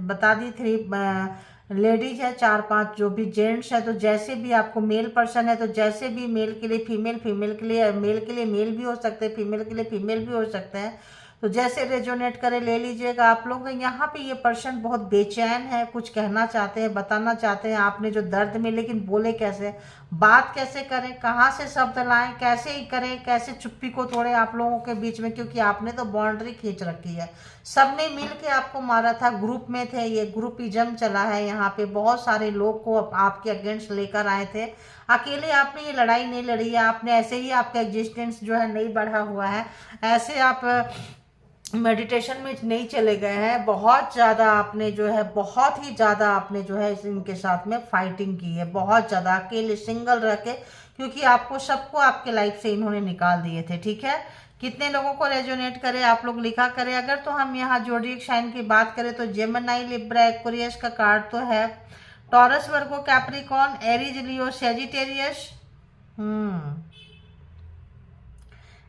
बता दी 3 लेडीज है, 4-5 जो भी जेंट्स है, तो जैसे भी आपको मेल पर्सन है तो जैसे भी मेल के लिए फीमेल, फीमेल के लिए मेल, के लिए मेल भी हो सकते हैं, फीमेल के लिए फीमेल भी हो सकते हैं। तो जैसे रेजोनेट करे ले लीजिएगा आप लोग। यहाँ पे ये पर्सन बहुत बेचैन है, कुछ कहना चाहते हैं, बताना चाहते हैं आपने जो दर्द में, लेकिन बोले कैसे, बात कैसे करें, कहाँ से शब्द लाएं, कैसे ही करें, कैसे चुप्पी को तोड़े आप लोगों के बीच में, क्योंकि आपने तो बाउंड्री खींच रखी है। सबने मिल के आपको मारा था, ग्रुप में थे, ये ग्रुपिज्म चला है। यहाँ पे बहुत सारे लोग को आपके अगेंस्ट लेकर आए थे। अकेले आपने ये लड़ाई नहीं लड़ी है, आपने ऐसे ही आपका एग्जिस्टेंस जो है नहीं बढ़ा हुआ है, ऐसे आप मेडिटेशन में नहीं चले गए हैं। बहुत ज़्यादा आपने जो है, बहुत ही ज़्यादा आपने जो है इनके साथ में फाइटिंग की है, बहुत ज़्यादा अकेले सिंगल रह के, क्योंकि आपको सबको आपके लाइफ से इन्होंने निकाल दिए थे। ठीक है, कितने लोगों को रेजोनेट करे आप लोग लिखा करें। अगर तो हम यहाँ जोडिएक साइन की बात करें तो जेमिनी, लिब्रा, एक्वेरियस का कार्ड तो है, टॉरस, वर्गो, कैप्रिकॉर्न, एरीज, लियो, सेजिटेरियस,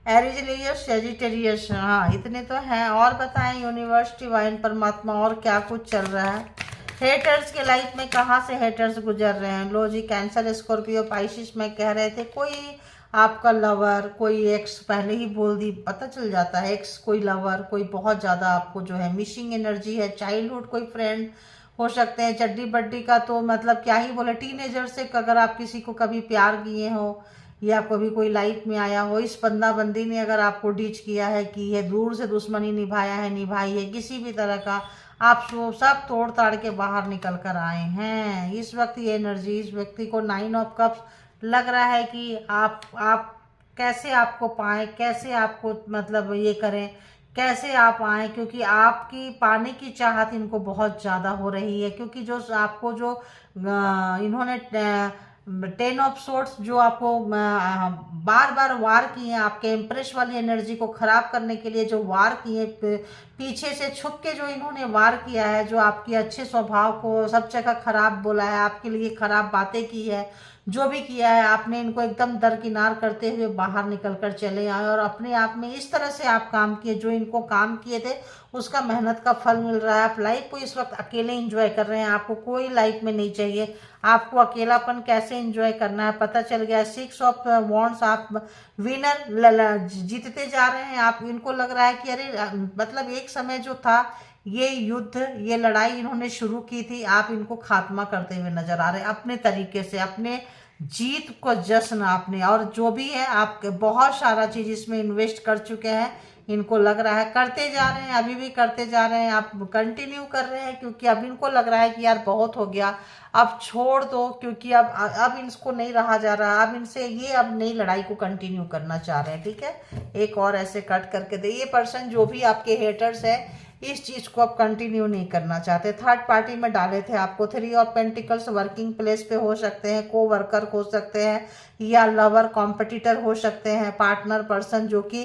एरिज, सेजिटेरियस, हाँ इतने तो हैं। और बताएं यूनिवर्स, डिवाइन, परमात्मा, और क्या कुछ चल रहा है। हेटर्स के लाइफ में कहाँ से हेटर्स गुजर रहे हैं। लो जी, कैंसर, स्कॉर्पियो, पाइसिस में कह रहे थे कोई आपका लवर, कोई एक्स, पहले ही बोल दी, पता चल जाता है एक्स, कोई लवर, कोई बहुत ज़्यादा आपको जो है मिसिंग एनर्जी है। चाइल्डहुड कोई फ्रेंड हो सकते हैं, चड्डी बड्डी का तो मतलब क्या ही बोले, टीनेजर से अगर आप किसी को कभी प्यार किए हो या कभी कोई लाइफ में आया हो, इस बंदा बंदी ने अगर आपको डीच किया है कि ये दूर से दुश्मनी निभाया है, निभाई है, किसी भी तरह का, आप सब तोड़ ताड़ के बाहर निकल कर आए हैं। इस वक्त ये एनर्जी, इस व्यक्ति को 9 ऑफ कप्स लग रहा है कि आप कैसे आपको पाएं, कैसे आपको मतलब ये करें, कैसे आप आएँ, क्योंकि आपकी पाने की चाहत इनको बहुत ज़्यादा हो रही है। क्योंकि जो आपको जो इन्होंने 10 ऑफ सोर्ट्स जो आपको बार बार वार किए हैं, आपके एम्प्रेस वाली एनर्जी को खराब करने के लिए जो वार किए, पीछे से छुप के जो इन्होंने वार किया है, जो आपके अच्छे स्वभाव को सब जगह खराब बोला है, आपके लिए खराब बातें की है, जो भी किया है आपने, इनको एकदम दरकिनार करते हुए बाहर निकल कर चले आए और अपने आप में इस तरह से आप काम किए, जो इनको काम किए थे उसका मेहनत का फल मिल रहा है। आप लाइफ को इस वक्त अकेले एंजॉय कर रहे हैं, आपको कोई लाइफ में नहीं चाहिए। आपको अकेलापन कैसे एंजॉय करना है पता चल गया। 6 ऑफ वॉन्ड्स, आप विनर जीतते जा रहे हैं। आप इनको लग रहा है कि अरे मतलब एक समय जो था ये युद्ध, ये लड़ाई इन्होंने शुरू की थी, आप इनको खात्मा करते हुए नजर आ रहे हैं अपने तरीके से, अपने जीत को जश्न आपने, और जो भी है आप बहुत सारा चीज इसमें इन्वेस्ट कर चुके हैं। इनको लग रहा है करते जा रहे हैं, अभी भी करते जा रहे हैं, आप कंटिन्यू कर रहे हैं, क्योंकि अब इनको लग रहा है कि यार बहुत हो गया, अब छोड़ दो, क्योंकि अब इनको नहीं रहा जा रहा, अब इनसे ये अब नई लड़ाई को कंटिन्यू करना चाह रहे हैं। ठीक है, एक और ऐसे कट करके दे। ये पर्सन जो भी आपके हेटर्स है इस चीज को अब कंटिन्यू नहीं करना चाहते। थर्ड पार्टी में डाले थे आपको। 3 ऑफ पेंटिकल्स, वर्किंग प्लेस पे हो सकते हैं, को वर्कर हो सकते हैं, या लवर, कॉम्पिटिटर हो सकते हैं, पार्टनर पर्सन, जो कि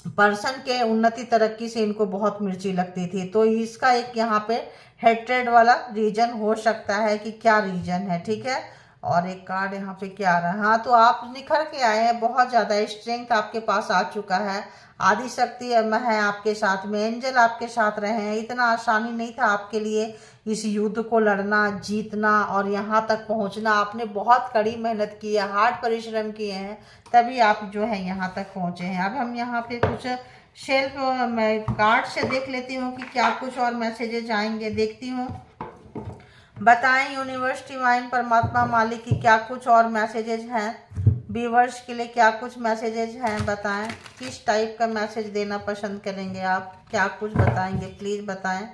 पर्सन के उन्नति तरक्की से इनको बहुत मिर्ची लगती थी। तो इसका एक यहाँ पे हेट्रेड वाला रीजन हो सकता है कि क्या रीजन है। ठीक है, और एक कार्ड यहाँ पे क्या आ रहा है, हाँ तो आप निखर के आए हैं, बहुत ज़्यादा स्ट्रेंथ आपके पास आ चुका है, आदि शक्ति है आपके साथ में, एंजल आपके साथ रहे हैं। इतना आसानी नहीं था आपके लिए इस युद्ध को लड़ना, जीतना और यहाँ तक पहुँचना। आपने बहुत कड़ी मेहनत की है, हार्ड परिश्रम किए हैं, तभी आप जो है यहाँ तक पहुँचे हैं। अब हम यहाँ पे कुछ शेल्फ मैं कार्ड से देख लेती हूँ कि क्या कुछ और मैसेजेज आएंगे, देखती हूँ। बताएं यूनिवर्स डिवाइन परमात्मा मालिक की क्या कुछ और मैसेजेस हैं, व्यूवर्स के लिए क्या कुछ मैसेजेस हैं, बताएं किस टाइप का मैसेज देना पसंद करेंगे आप, क्या कुछ बताएंगे प्लीज बताएं।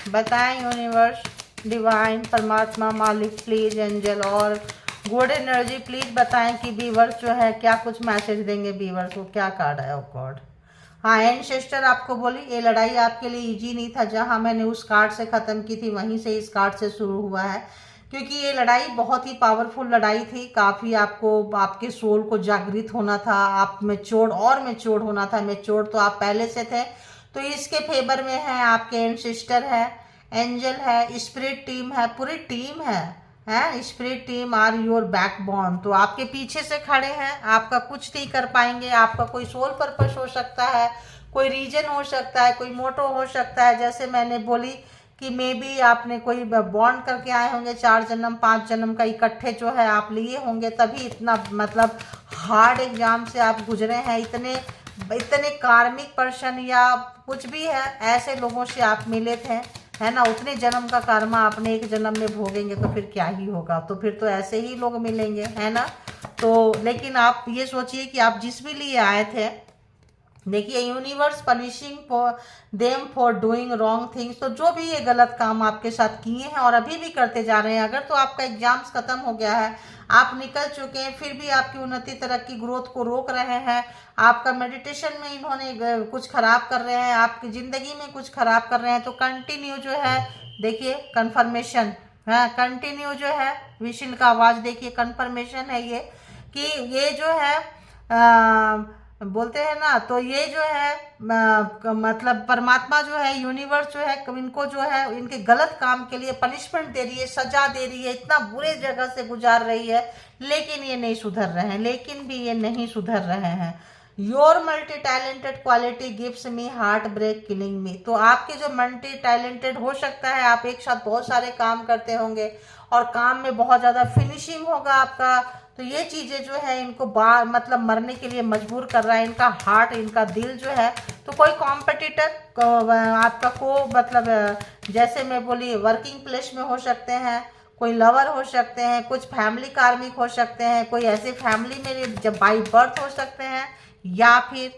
बताएं यूनिवर्स डिवाइन परमात्मा मालिक प्लीज एंजल और गुड एनर्जी प्लीज बताएं कि व्यूवर्स जो है क्या कुछ मैसेज देंगे व्यूवर्स को, क्या कार्ड है ऑफ गॉड। हाँ एंसेस्टर आपको बोली ये लड़ाई आपके लिए इजी नहीं था, जहां मैंने उस कार्ड से ख़त्म की थी वहीं से इस कार्ड से शुरू हुआ है, क्योंकि ये लड़ाई बहुत ही पावरफुल लड़ाई थी। काफ़ी आपको आपके सोल को जागृत होना था, आप मैच्योर होना था। मैच्योर तो आप पहले से थे, तो इसके फेवर में है आपके एंसेस्टर है, एंजल है, स्पिरिट टीम है, पूरी टीम है spirit team are your backbone. तो आपके पीछे से खड़े हैं, आपका कुछ नहीं कर पाएंगे। आपका कोई सोल पर्पस हो सकता है, कोई रीजन हो सकता है, कोई मोटो हो सकता है। जैसे मैंने बोली कि मे बी आपने कोई बॉन्ड करके आए होंगे, 4 जन्म 5 जन्म का इकट्ठे जो है आप लिए होंगे, तभी इतना मतलब हार्ड एग्जाम से आप गुजरे हैं। इतने इतने कार्मिक पर्सन या कुछ भी है ऐसे लोगों से आप मिले थे, है ना। उतने जन्म का कर्मा आपने एक जन्म में भोगेंगे तो फिर क्या ही होगा, तो फिर तो ऐसे ही लोग मिलेंगे, है ना। तो लेकिन आप ये सोचिए कि आप जिस भी लिए आए थे, देखिए universe punishing for them for doing wrong things. तो जो भी ये गलत काम आपके साथ किए हैं और अभी भी करते जा रहे हैं, अगर तो आपका एग्जाम्स खत्म हो गया है, आप निकल चुके हैं, फिर भी आपकी उन्नति तरक्की ग्रोथ को रोक रहे हैं, आपका मेडिटेशन में इन्होंने कुछ खराब कर रहे हैं, आपकी ज़िंदगी में कुछ खराब कर रहे हैं, तो कंटिन्यू जो है देखिए कन्फर्मेशन है, कंटिन्यू जो है विशिल का आवाज़ देखिए कन्फर्मेशन है ये कि ये जो है बोलते हैं ना, तो ये जो है मतलब परमात्मा जो है यूनिवर्स जो है इनको जो है इनके गलत काम के लिए पनिशमेंट दे रही है, सजा दे रही है, इतना बुरे जगह से गुजार रही है, लेकिन ये नहीं सुधर रहे हैं, लेकिन भी ये नहीं सुधर रहे हैं। Your multi talented quality gives me heart break killing me. तो आपके जो मल्टी टैलेंटेड हो सकता है, आप एक साथ बहुत सारे काम करते होंगे और काम में बहुत ज़्यादा फिनिशिंग होगा आपका, तो ये चीज़ें जो है इनको बार मतलब मरने के लिए मजबूर कर रहा है, इनका हार्ट इनका दिल जो है। तो कोई कॉम्पिटिटर आपका को मतलब जैसे मैं बोली वर्किंग प्लेस में हो सकते हैं, कोई लवर हो सकते हैं, कुछ फैमिली कार्मिक हो सकते हैं, कोई ऐसे फैमिली में जब बाई बर्थ हो सकते हैं, या फिर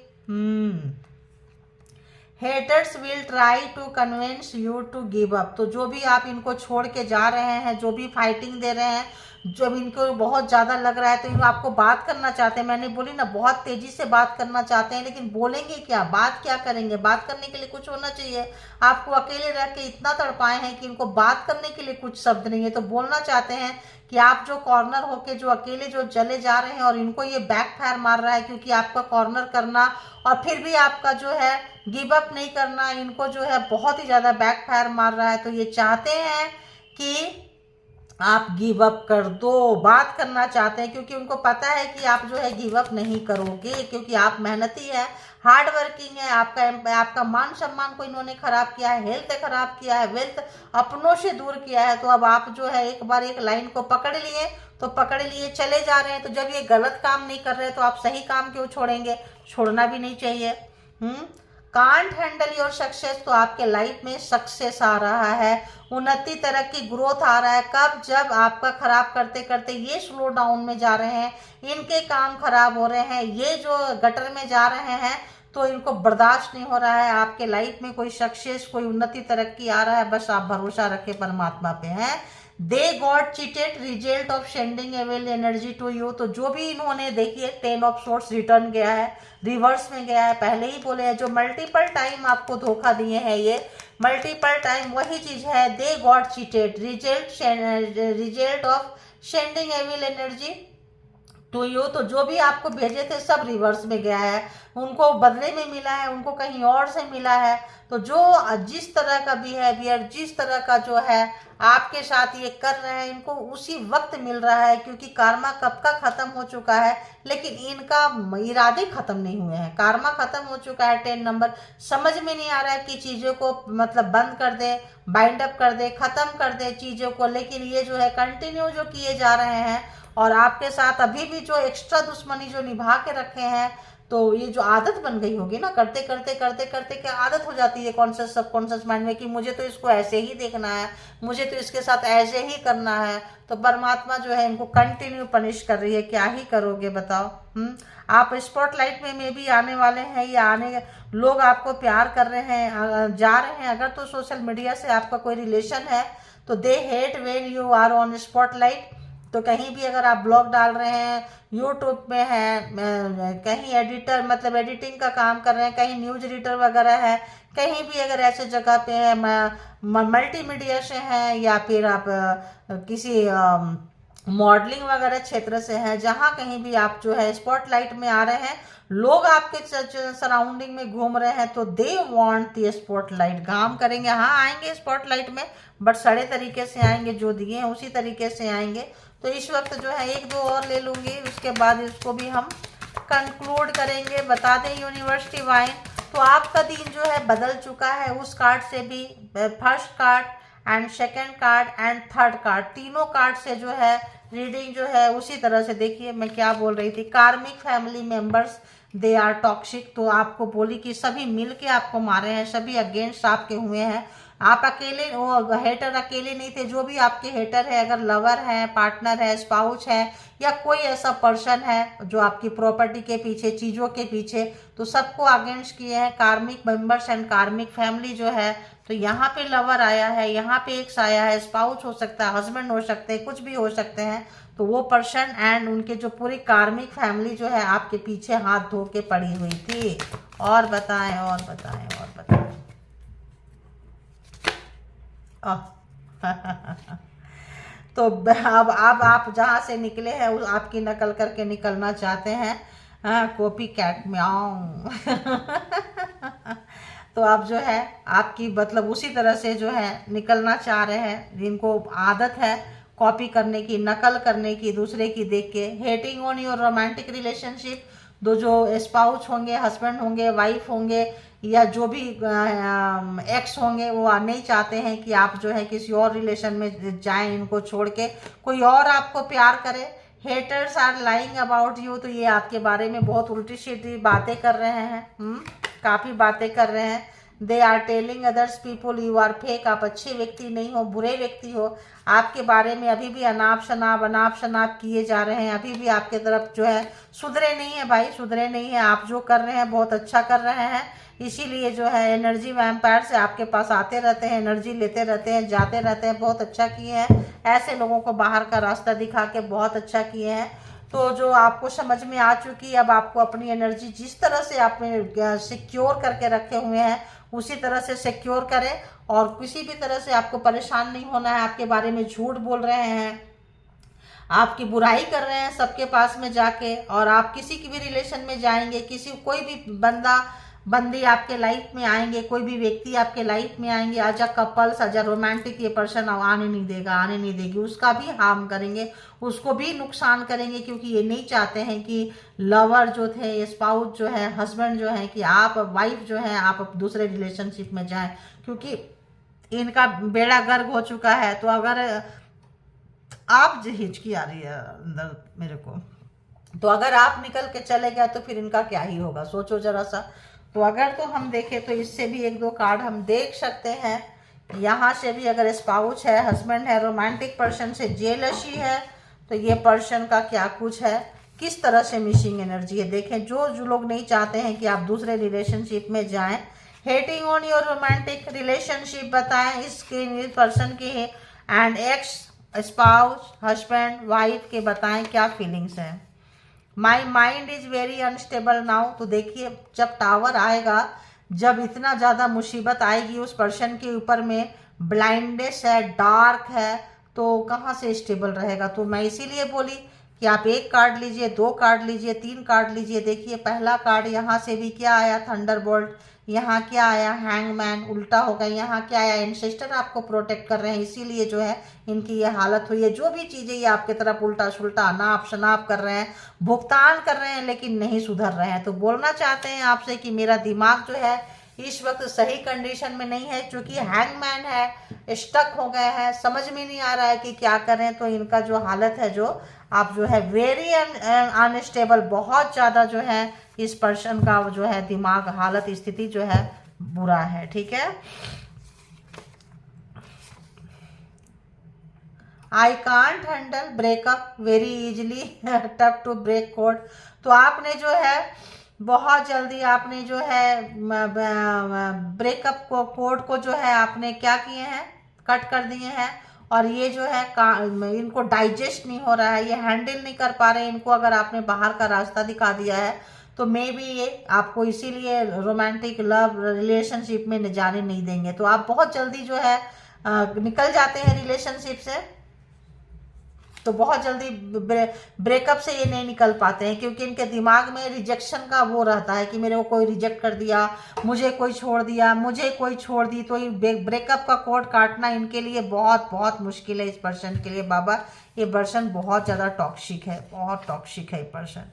haters will try to convince you to give up. तो जो भी आप इनको छोड़ के जा रहे हैं, जो भी फाइटिंग दे रहे हैं, जब इनको बहुत ज़्यादा लग रहा है तो इनको आपको बात करना चाहते हैं, मैंने बोली ना बहुत तेज़ी से बात करना चाहते हैं, लेकिन बोलेंगे क्या, बात क्या करेंगे। बात करने के लिए कुछ होना चाहिए, आपको अकेले रह के इतना तड़पाए हैं कि इनको बात करने के लिए कुछ शब्द नहीं है। तो बोलना चाहते हैं कि आप जो कॉर्नर होके जो अकेले जो चले जा रहे हैं और इनको ये बैक फायर मार रहा है, क्योंकि आपका कॉर्नर करना और फिर भी आपका जो है गिव अप नहीं करना इनको जो है बहुत ही ज़्यादा बैक फायर मार रहा है। तो ये चाहते हैं कि आप गिव अप कर दो, बात करना चाहते हैं, क्योंकि उनको पता है कि आप जो है गिव अप नहीं करोगे, क्योंकि आप मेहनती है, हार्ड वर्किंग है। आपका मान सम्मान को इन्होंने खराब किया है, हेल्थ खराब किया है, वेल्थ अपनों से दूर किया है। तो अब आप जो है एक बार एक लाइन को पकड़ लिए तो पकड़ लिए चले जा रहे हैं। तो जब ये गलत काम नहीं कर रहे तो आप सही काम क्यों छोड़ेंगे, छोड़ना भी नहीं चाहिए। Can't handle your success. तो आपके लाइफ में सक्सेस आ रहा है, उन्नति तरक्की ग्रोथ आ रहा है। कब, जब आपका खराब करते करते ये स्लो डाउन में जा रहे हैं, इनके काम खराब हो रहे हैं, ये जो गटर में जा रहे हैं, तो इनको बर्दाश्त नहीं हो रहा है। आपके लाइफ में कोई सक्सेस कोई उन्नति तरक्की आ रहा है, बस आप भरोसा रखें परमात्मा पे हैं। They got cheated result of sending evil energy to you. तो जो भी इन्होंने देखिए 10 ऑफ सोर्स रिटर्न गया है, रिवर्स में गया है, पहले ही बोले हैं, जो मल्टीपल टाइम आपको धोखा दिए हैं, ये मल्टीपल टाइम वही चीज है। They got cheated result of sending evil energy to you. तो जो भी आपको भेजे थे सब रिवर्स में गया है। उनको बदले में मिला है, उनको कहीं और से मिला है। तो जो जिस तरह का बिहेवियर, जिस तरह का जो है आपके साथ ये कर रहे हैं, इनको उसी वक्त मिल रहा है, क्योंकि कार्मा कब का खत्म हो चुका है, लेकिन इनका इरादे खत्म नहीं हुए हैं। कार्मा खत्म हो चुका है 10 नंबर। समझ में नहीं आ रहा है कि चीज़ों को मतलब बंद कर दे, बाइंड अप कर दे, खत्म कर दे चीज़ों को, लेकिन ये जो है कंटिन्यू जो किए जा रहे हैं, और आपके साथ अभी भी जो एक्स्ट्रा दुश्मनी जो निभा के रखे हैं, तो ये जो आदत बन गई होगी ना, करते करते करते करते क्या आदत हो जाती है कॉन्शियस सबकॉन्शियस माइंड में कि मुझे तो इसको ऐसे ही देखना है, मुझे तो इसके साथ ऐसे ही करना है। तो परमात्मा जो है इनको कंटिन्यू पनिश कर रही है। क्या ही करोगे बताओ। आप स्पॉटलाइट में भी आने वाले हैं, या आने लोग आपको प्यार कर रहे हैं, जा रहे हैं। अगर तो सोशल मीडिया से आपका कोई रिलेशन है तो they hate when you are on spotlight. तो कहीं भी अगर आप ब्लॉग डाल रहे हैं, यूट्यूब में हैं, कहीं एडिटर मतलब एडिटिंग का काम कर रहे हैं, कहीं न्यूज रीडर वगैरह है, कहीं भी अगर ऐसे जगह पे है, मल्टीमीडिया से हैं, या फिर आप किसी मॉडलिंग वगैरह क्षेत्र से हैं, जहाँ कहीं भी आप जो है स्पॉटलाइट में आ रहे हैं, लोग आपके सराउंडिंग में घूम रहे हैं, तो दे वांट द स्पॉटलाइट। काम करेंगे, हाँ आएंगे स्पॉटलाइट में, बट सड़े तरीके से आएंगे, जो दिए हैं उसी तरीके से आएंगे। तो इस वक्त जो है 1-2 और ले लूँगी, उसके बाद इसको भी हम कंक्लूड करेंगे। बता दें यूनिवर्स डिवाइन, तो आपका दिन जो है बदल चुका है। उस कार्ड से भी, first card and second card and third card, तीनों कार्ड से जो है रीडिंग जो है उसी तरह से। देखिए मैं क्या बोल रही थी, karmic family members they are toxic. तो आपको बोली कि सभी मिल के आपको मारे हैं, सभी अगेंस्ट आपके हुए हैं। आप अकेले, वो हेटर अकेले नहीं थे। जो भी आपके हेटर है, अगर लवर है, पार्टनर है, स्पाउस है, या कोई ऐसा पर्सन है जो आपकी प्रॉपर्टी के पीछे, चीज़ों के पीछे, तो सबको अगेंस्ट किए हैं कार्मिक मेंबर्स एंड कार्मिक फैमिली जो है। तो यहाँ पे लवर आया है, यहाँ पे एक्स आया है, स्पाउस हो सकता है, हस्बैंड हो सकते हैं, कुछ भी हो सकते हैं। तो वो पर्सन एंड उनके जो पूरी कार्मिक फैमिली जो है आपके पीछे हाथ धो के पड़ी हुई थी। और बताएं, और बताएं, और बताएं। तो अब आप जहाँ से निकले हैं उस आपकी नकल करके निकलना चाहते हैं। हाँ, कॉपी कैट म्याऊं। तो आप जो है आपकी मतलब उसी तरह से जो है निकलना चाह रहे हैं, जिनको आदत है कॉपी करने की, नकल करने की, दूसरे की देख के। Hating on your romantic relationship, दो जो स्पाउस होंगे, हस्बैंड होंगे, वाइफ होंगे, या जो भी एक्स होंगे, वो नहीं चाहते हैं कि आप जो है किसी और रिलेशन में जाएं, इनको छोड़ के कोई और आपको प्यार करे। Haters are lying about you, तो ये आपके बारे में बहुत उल्टी सीधी बातें कर रहे हैं। काफ़ी बातें कर रहे हैं। They are telling others people you are fake, आप अच्छे व्यक्ति नहीं हो, बुरे व्यक्ति हो। आपके बारे में अभी भी अनाप शनाप किए जा रहे हैं। अभी भी आपके तरफ जो है सुधरे नहीं है भाई, सुधरे नहीं है। आप जो कर रहे हैं बहुत अच्छा कर रहे हैं, इसीलिए जो है एनर्जी वैम्पायर से आपके पास आते रहते हैं, एनर्जी लेते रहते हैं, जाते रहते हैं। बहुत अच्छा किए हैं, ऐसे लोगों को बाहर का रास्ता दिखा के बहुत अच्छा किए हैं। तो जो आपको समझ में आ चुकी है, अब आपको अपनी एनर्जी जिस तरह से आपने सिक्योर करके रखे हुए हैं उसी तरह से सिक्योर करें, और किसी भी तरह से आपको परेशान नहीं होना है। आपके बारे में झूठ बोल रहे हैं, आपकी बुराई कर रहे हैं सबके पास में जाके, और आप किसी की भी रिलेशन में जाएंगे, कोई भी बंदी आपके लाइफ में आएंगे, कोई भी व्यक्ति आपके लाइफ में आएंगे, as a couples, as a romantic, ये पर्सन आने नहीं देगा, आने नहीं देगी। उसका भी हार्म करेंगे, उसको भी नुकसान करेंगे, क्योंकि ये नहीं चाहते हैं कि लवर जो थे, स्पाउस जो है, हस्बैंड जो है, कि आप वाइफ जो है आप दूसरे रिलेशनशिप में जाएं, क्योंकि इनका बेड़ा गर्क हो चुका है। तो अगर आप हिचकी आ रही है अंदर मेरे को, तो अगर आप निकल के चले गए तो फिर इनका क्या ही होगा, सोचो जरा सा। तो अगर तो हम देखें तो इससे भी 1-2 कार्ड हम देख सकते हैं। यहाँ से भी अगर स्पाउस है, हस्बैंड है, रोमांटिक पर्सन से जेलसी है, तो ये पर्सन का क्या कुछ है, किस तरह से मिसिंग एनर्जी है। देखें, जो लोग नहीं चाहते हैं कि आप दूसरे रिलेशनशिप में जाएं, hating on your romantic relationship बताएं इसके पर्सन की, and x, spouse, husband, wife के बताएं क्या फीलिंग्स हैं। My mind is very unstable now. तो देखिए, जब टावर आएगा, जब इतना ज़्यादा मुसीबत आएगी उस पर्सन के ऊपर में, ब्लाइंडनेस है, डार्क है, तो कहाँ से स्टेबल रहेगा। तो मैं इसीलिए बोली कि कि आप 1 कार्ड लीजिए, 2 कार्ड लीजिए, 3 कार्ड लीजिए। देखिए पहला कार्ड यहाँ से भी क्या आया, थंडरबोल्ट, यहाँ क्या आया, हैंगमैन, उल्टा हो गया, यहाँ क्या आया, एंसेस्टर आपको प्रोटेक्ट कर रहे हैं, इसीलिए जो है इनकी ये हालत हुई है। जो भी चीज़ें ये आपकी तरफ उल्टा सुल्टा अनाप शनाप कर रहे हैं, भुगतान कर रहे हैं, लेकिन नहीं सुधर रहे हैं। तो बोलना चाहते हैं आपसे कि मेरा दिमाग जो है इस वक्त सही कंडीशन में नहीं है, क्योंकि हैंगमैन है, स्टक हो गए हैं, समझ में नहीं आ रहा है कि क्या करें। तो इनका जो हालत है, जो आप जो है वेरी अनस्टेबल, बहुत ज़्यादा जो है इस पर्सन का जो है दिमाग हालत स्थिति जो है बुरा है। ठीक है, I can't handle breakup very easily, tough to break code. तो आपने जो है बहुत जल्दी आपने जो है ब्रेकअप को कोड को जो है आपने क्या किए हैं, कट कर दिए हैं। और ये जो है इनको डाइजेस्ट नहीं हो रहा है, ये हैंडल नहीं कर पा रहे। इनको अगर आपने बाहर का रास्ता दिखा दिया है तो मे बी ये आपको इसीलिए रोमांटिक लव रिलेशनशिप में जाने नहीं देंगे। तो आप बहुत जल्दी जो है निकल जाते हैं रिलेशनशिप से, तो बहुत जल्दी ब्रेकअप से ये नहीं निकल पाते हैं, क्योंकि इनके दिमाग में रिजेक्शन का वो रहता है कि मेरे को कोई रिजेक्ट कर दिया, मुझे कोई छोड़ दिया, मुझे कोई छोड़ दी। तो ये ब्रेकअप का कोड काटना इनके लिए बहुत बहुत मुश्किल है इस पर्सन के लिए। बाबा ये पर्सन बहुत ज़्यादा टॉक्सिक है, बहुत टॉक्सिक है ये person.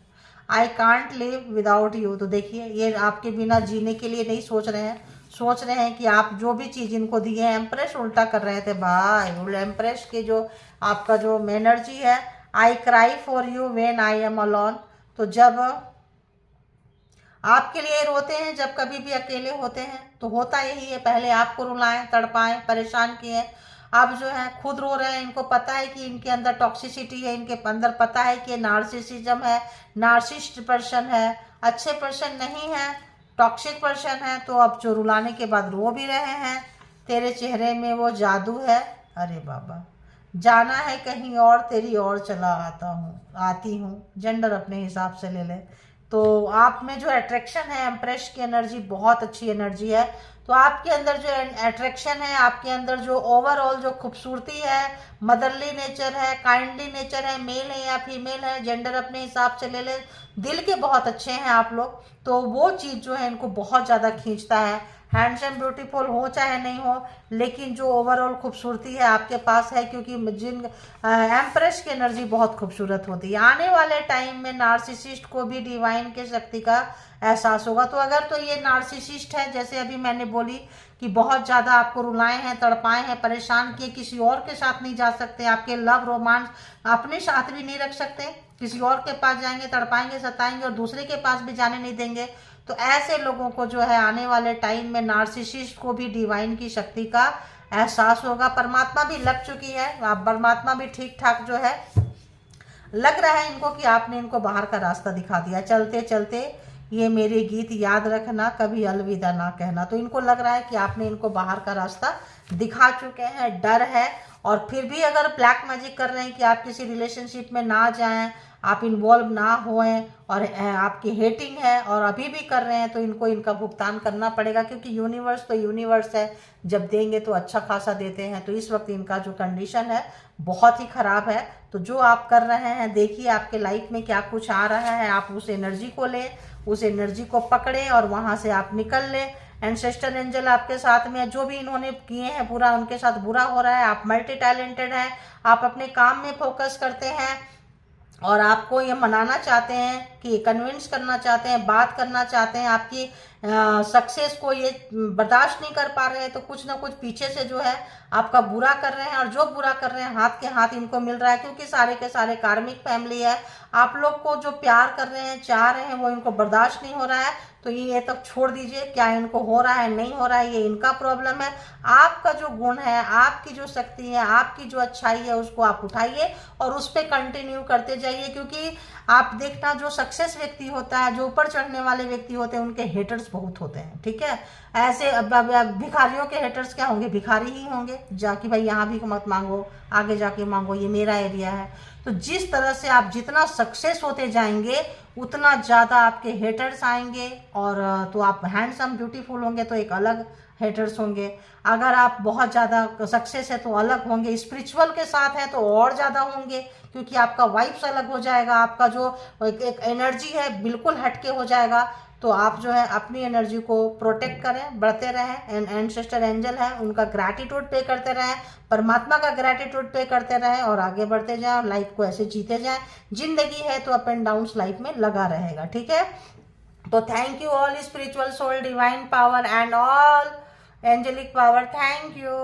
I can't live without you. तो देखिए ये आपके बिना जीने के लिए नहीं सोच रहे हैं, सोच रहे हैं कि आप जो भी चीज़ इनको दी है, एम्प्रेस उल्टा कर रहे थे भाई। एम्प्रेस के जो आपका जो एनर्जी है, I cry for you when I am alone. तो जब आपके लिए रोते हैं, जब कभी भी अकेले होते हैं, तो होता यही है, पहले आपको रुलाएं, तड़पाएं, परेशान किए, अब जो है खुद रो रहे हैं। इनको पता है कि इनके अंदर टॉक्सिसिटी है, इनके अंदर पता है कि नार्सिसिज्म है, नार्सिस्ट पर्सन है, अच्छे पर्सन नहीं है, टॉक्सिक पर्सन है। तो अब जो रुलाने के बाद रो भी रहे हैं, तेरे चेहरे में वो जादू है, अरे बाबा जाना है कहीं और, तेरी और चला आती हूँ, जेंडर अपने हिसाब से ले ले। तो आप में जो अट्रैक्शन है, एम्प्रेस की एनर्जी बहुत अच्छी एनर्जी है। तो आपके अंदर जो अट्रैक्शन है, आपके अंदर जो ओवरऑल जो खूबसूरती है, मदरली नेचर है, काइंडली नेचर है, मेल है या फीमेल है, जेंडर अपने हिसाब से ले ले, दिल के बहुत अच्छे हैं आप लोग। तो वो चीज़ जो है इनको बहुत ज़्यादा खींचता है। हैंडसम ब्यूटीफुल हो चाहे नहीं हो, लेकिन जो ओवरऑल खूबसूरती है आपके पास है, क्योंकि जिन एम्प्रेस की एनर्जी बहुत खूबसूरत होती है। आने वाले टाइम में नार्सिसिस्ट को भी डिवाइन के शक्ति का एहसास होगा। तो अगर तो ये नार्सिसिस्ट है, जैसे अभी मैंने बोली कि बहुत ज़्यादा आपको रुलाए हैं, तड़पाए हैं, परेशान किए, किसी और के साथ नहीं जा सकते, आपके लव रोमांस अपने साथ भी नहीं रख सकते, किसी और के पास जाएंगे, तड़पाएंगे, सताएंगे और दूसरे के पास भी जाने नहीं देंगे। तो ऐसे लोगों को जो है आने वाले टाइम में नार्सिसिस्ट को भी डिवाइन की शक्ति का एहसास होगा। परमात्मा भी लग चुकी है, आप परमात्मा भी ठीक ठाक जो है लग रहा है इनको कि आपने इनको बाहर का रास्ता दिखा दिया। चलते चलते ये मेरे गीत याद रखना, कभी अलविदा ना कहना। तो इनको लग रहा है कि आपने इनको बाहर का रास्ता दिखा चुके हैं, डर है। और फिर भी अगर ब्लैक मैजिक कर रहे हैं कि आप किसी रिलेशनशिप में ना जाएं, आप इन्वॉल्व ना होएं, और आपकी हेटिंग है और अभी भी कर रहे हैं, तो इनको इनका भुगतान करना पड़ेगा, क्योंकि यूनिवर्स तो यूनिवर्स है, जब देंगे तो अच्छा खासा देते हैं। तो इस वक्त इनका जो कंडीशन है बहुत ही ख़राब है। तो जो आप कर रहे हैं, देखिए आपके लाइफ में क्या कुछ आ रहा है, आप उस एनर्जी को लें, उस एनर्जी को पकड़ें और वहाँ से आप निकल लें। एंसेस्टर एंजल आपके साथ में, जो भी इन्होंने किए हैं पूरा उनके साथ बुरा हो रहा है। आप मल्टी टैलेंटेड हैं, आप अपने काम में फोकस करते हैं और आपको ये मनाना चाहते हैं, कि कन्विंस करना चाहते हैं, बात करना चाहते हैं, आपकी सक्सेस को ये बर्दाश्त नहीं कर पा रहे हैं। तो कुछ ना कुछ पीछे से जो है आपका बुरा कर रहे हैं, और जो बुरा कर रहे हैं हाथ के हाथ इनको मिल रहा है, क्योंकि सारे के सारे कार्मिक फैमिली है। आप लोग को जो प्यार कर रहे हैं, चाह रहे हैं, वो इनको बर्दाश्त नहीं हो रहा है। तो ये तक छोड़ दीजिए, क्या इनको हो रहा है नहीं हो रहा है, ये इनका प्रॉब्लम है। आपका जो गुण है, आपकी जो शक्ति है, आपकी जो अच्छाई है, उसको आप उठाइए और उस पर कंटिन्यू करते जाइए। क्योंकि आप देखना, जो सक्सेस व्यक्ति होता है, जो ऊपर चढ़ने वाले व्यक्ति होते हैं, उनके हेटर्स बहुत होते हैं। ठीक है, ऐसे भिखारियों के हेटर्स क्या होंगे, भिखारी ही होंगे, जाके भाई यहाँ भी मत मांगो, आगे जाके मांगो, ये मेरा एरिया है। तो जिस तरह से आप जितना सक्सेस होते जाएंगे, उतना ज़्यादा आपके हेटर्स आएंगे। और तो आप हैंडसम ब्यूटीफुल होंगे तो एक अलग हेटर्स होंगे। अगर आप बहुत ज़्यादा सक्सेस है तो अलग होंगे, स्पिरिचुअल के साथ है तो और ज़्यादा होंगे, क्योंकि आपका वाइब्स अलग हो जाएगा, आपका जो एक एनर्जी है बिल्कुल हटके हो जाएगा। तो आप जो है अपनी एनर्जी को प्रोटेक्ट करें, बढ़ते रहें। एंसेस्टर एंजल है उनका ग्रैटिट्यूड पे करते रहें, परमात्मा का ग्रैटिट्यूड पे करते रहें और आगे बढ़ते जाएं और लाइफ को ऐसे जीते जाएं। जिंदगी है तो अप एंड डाउन्स लाइफ में लगा रहेगा, ठीक है। तो thank you all spiritual soul, divine power and all angelic power, thank you.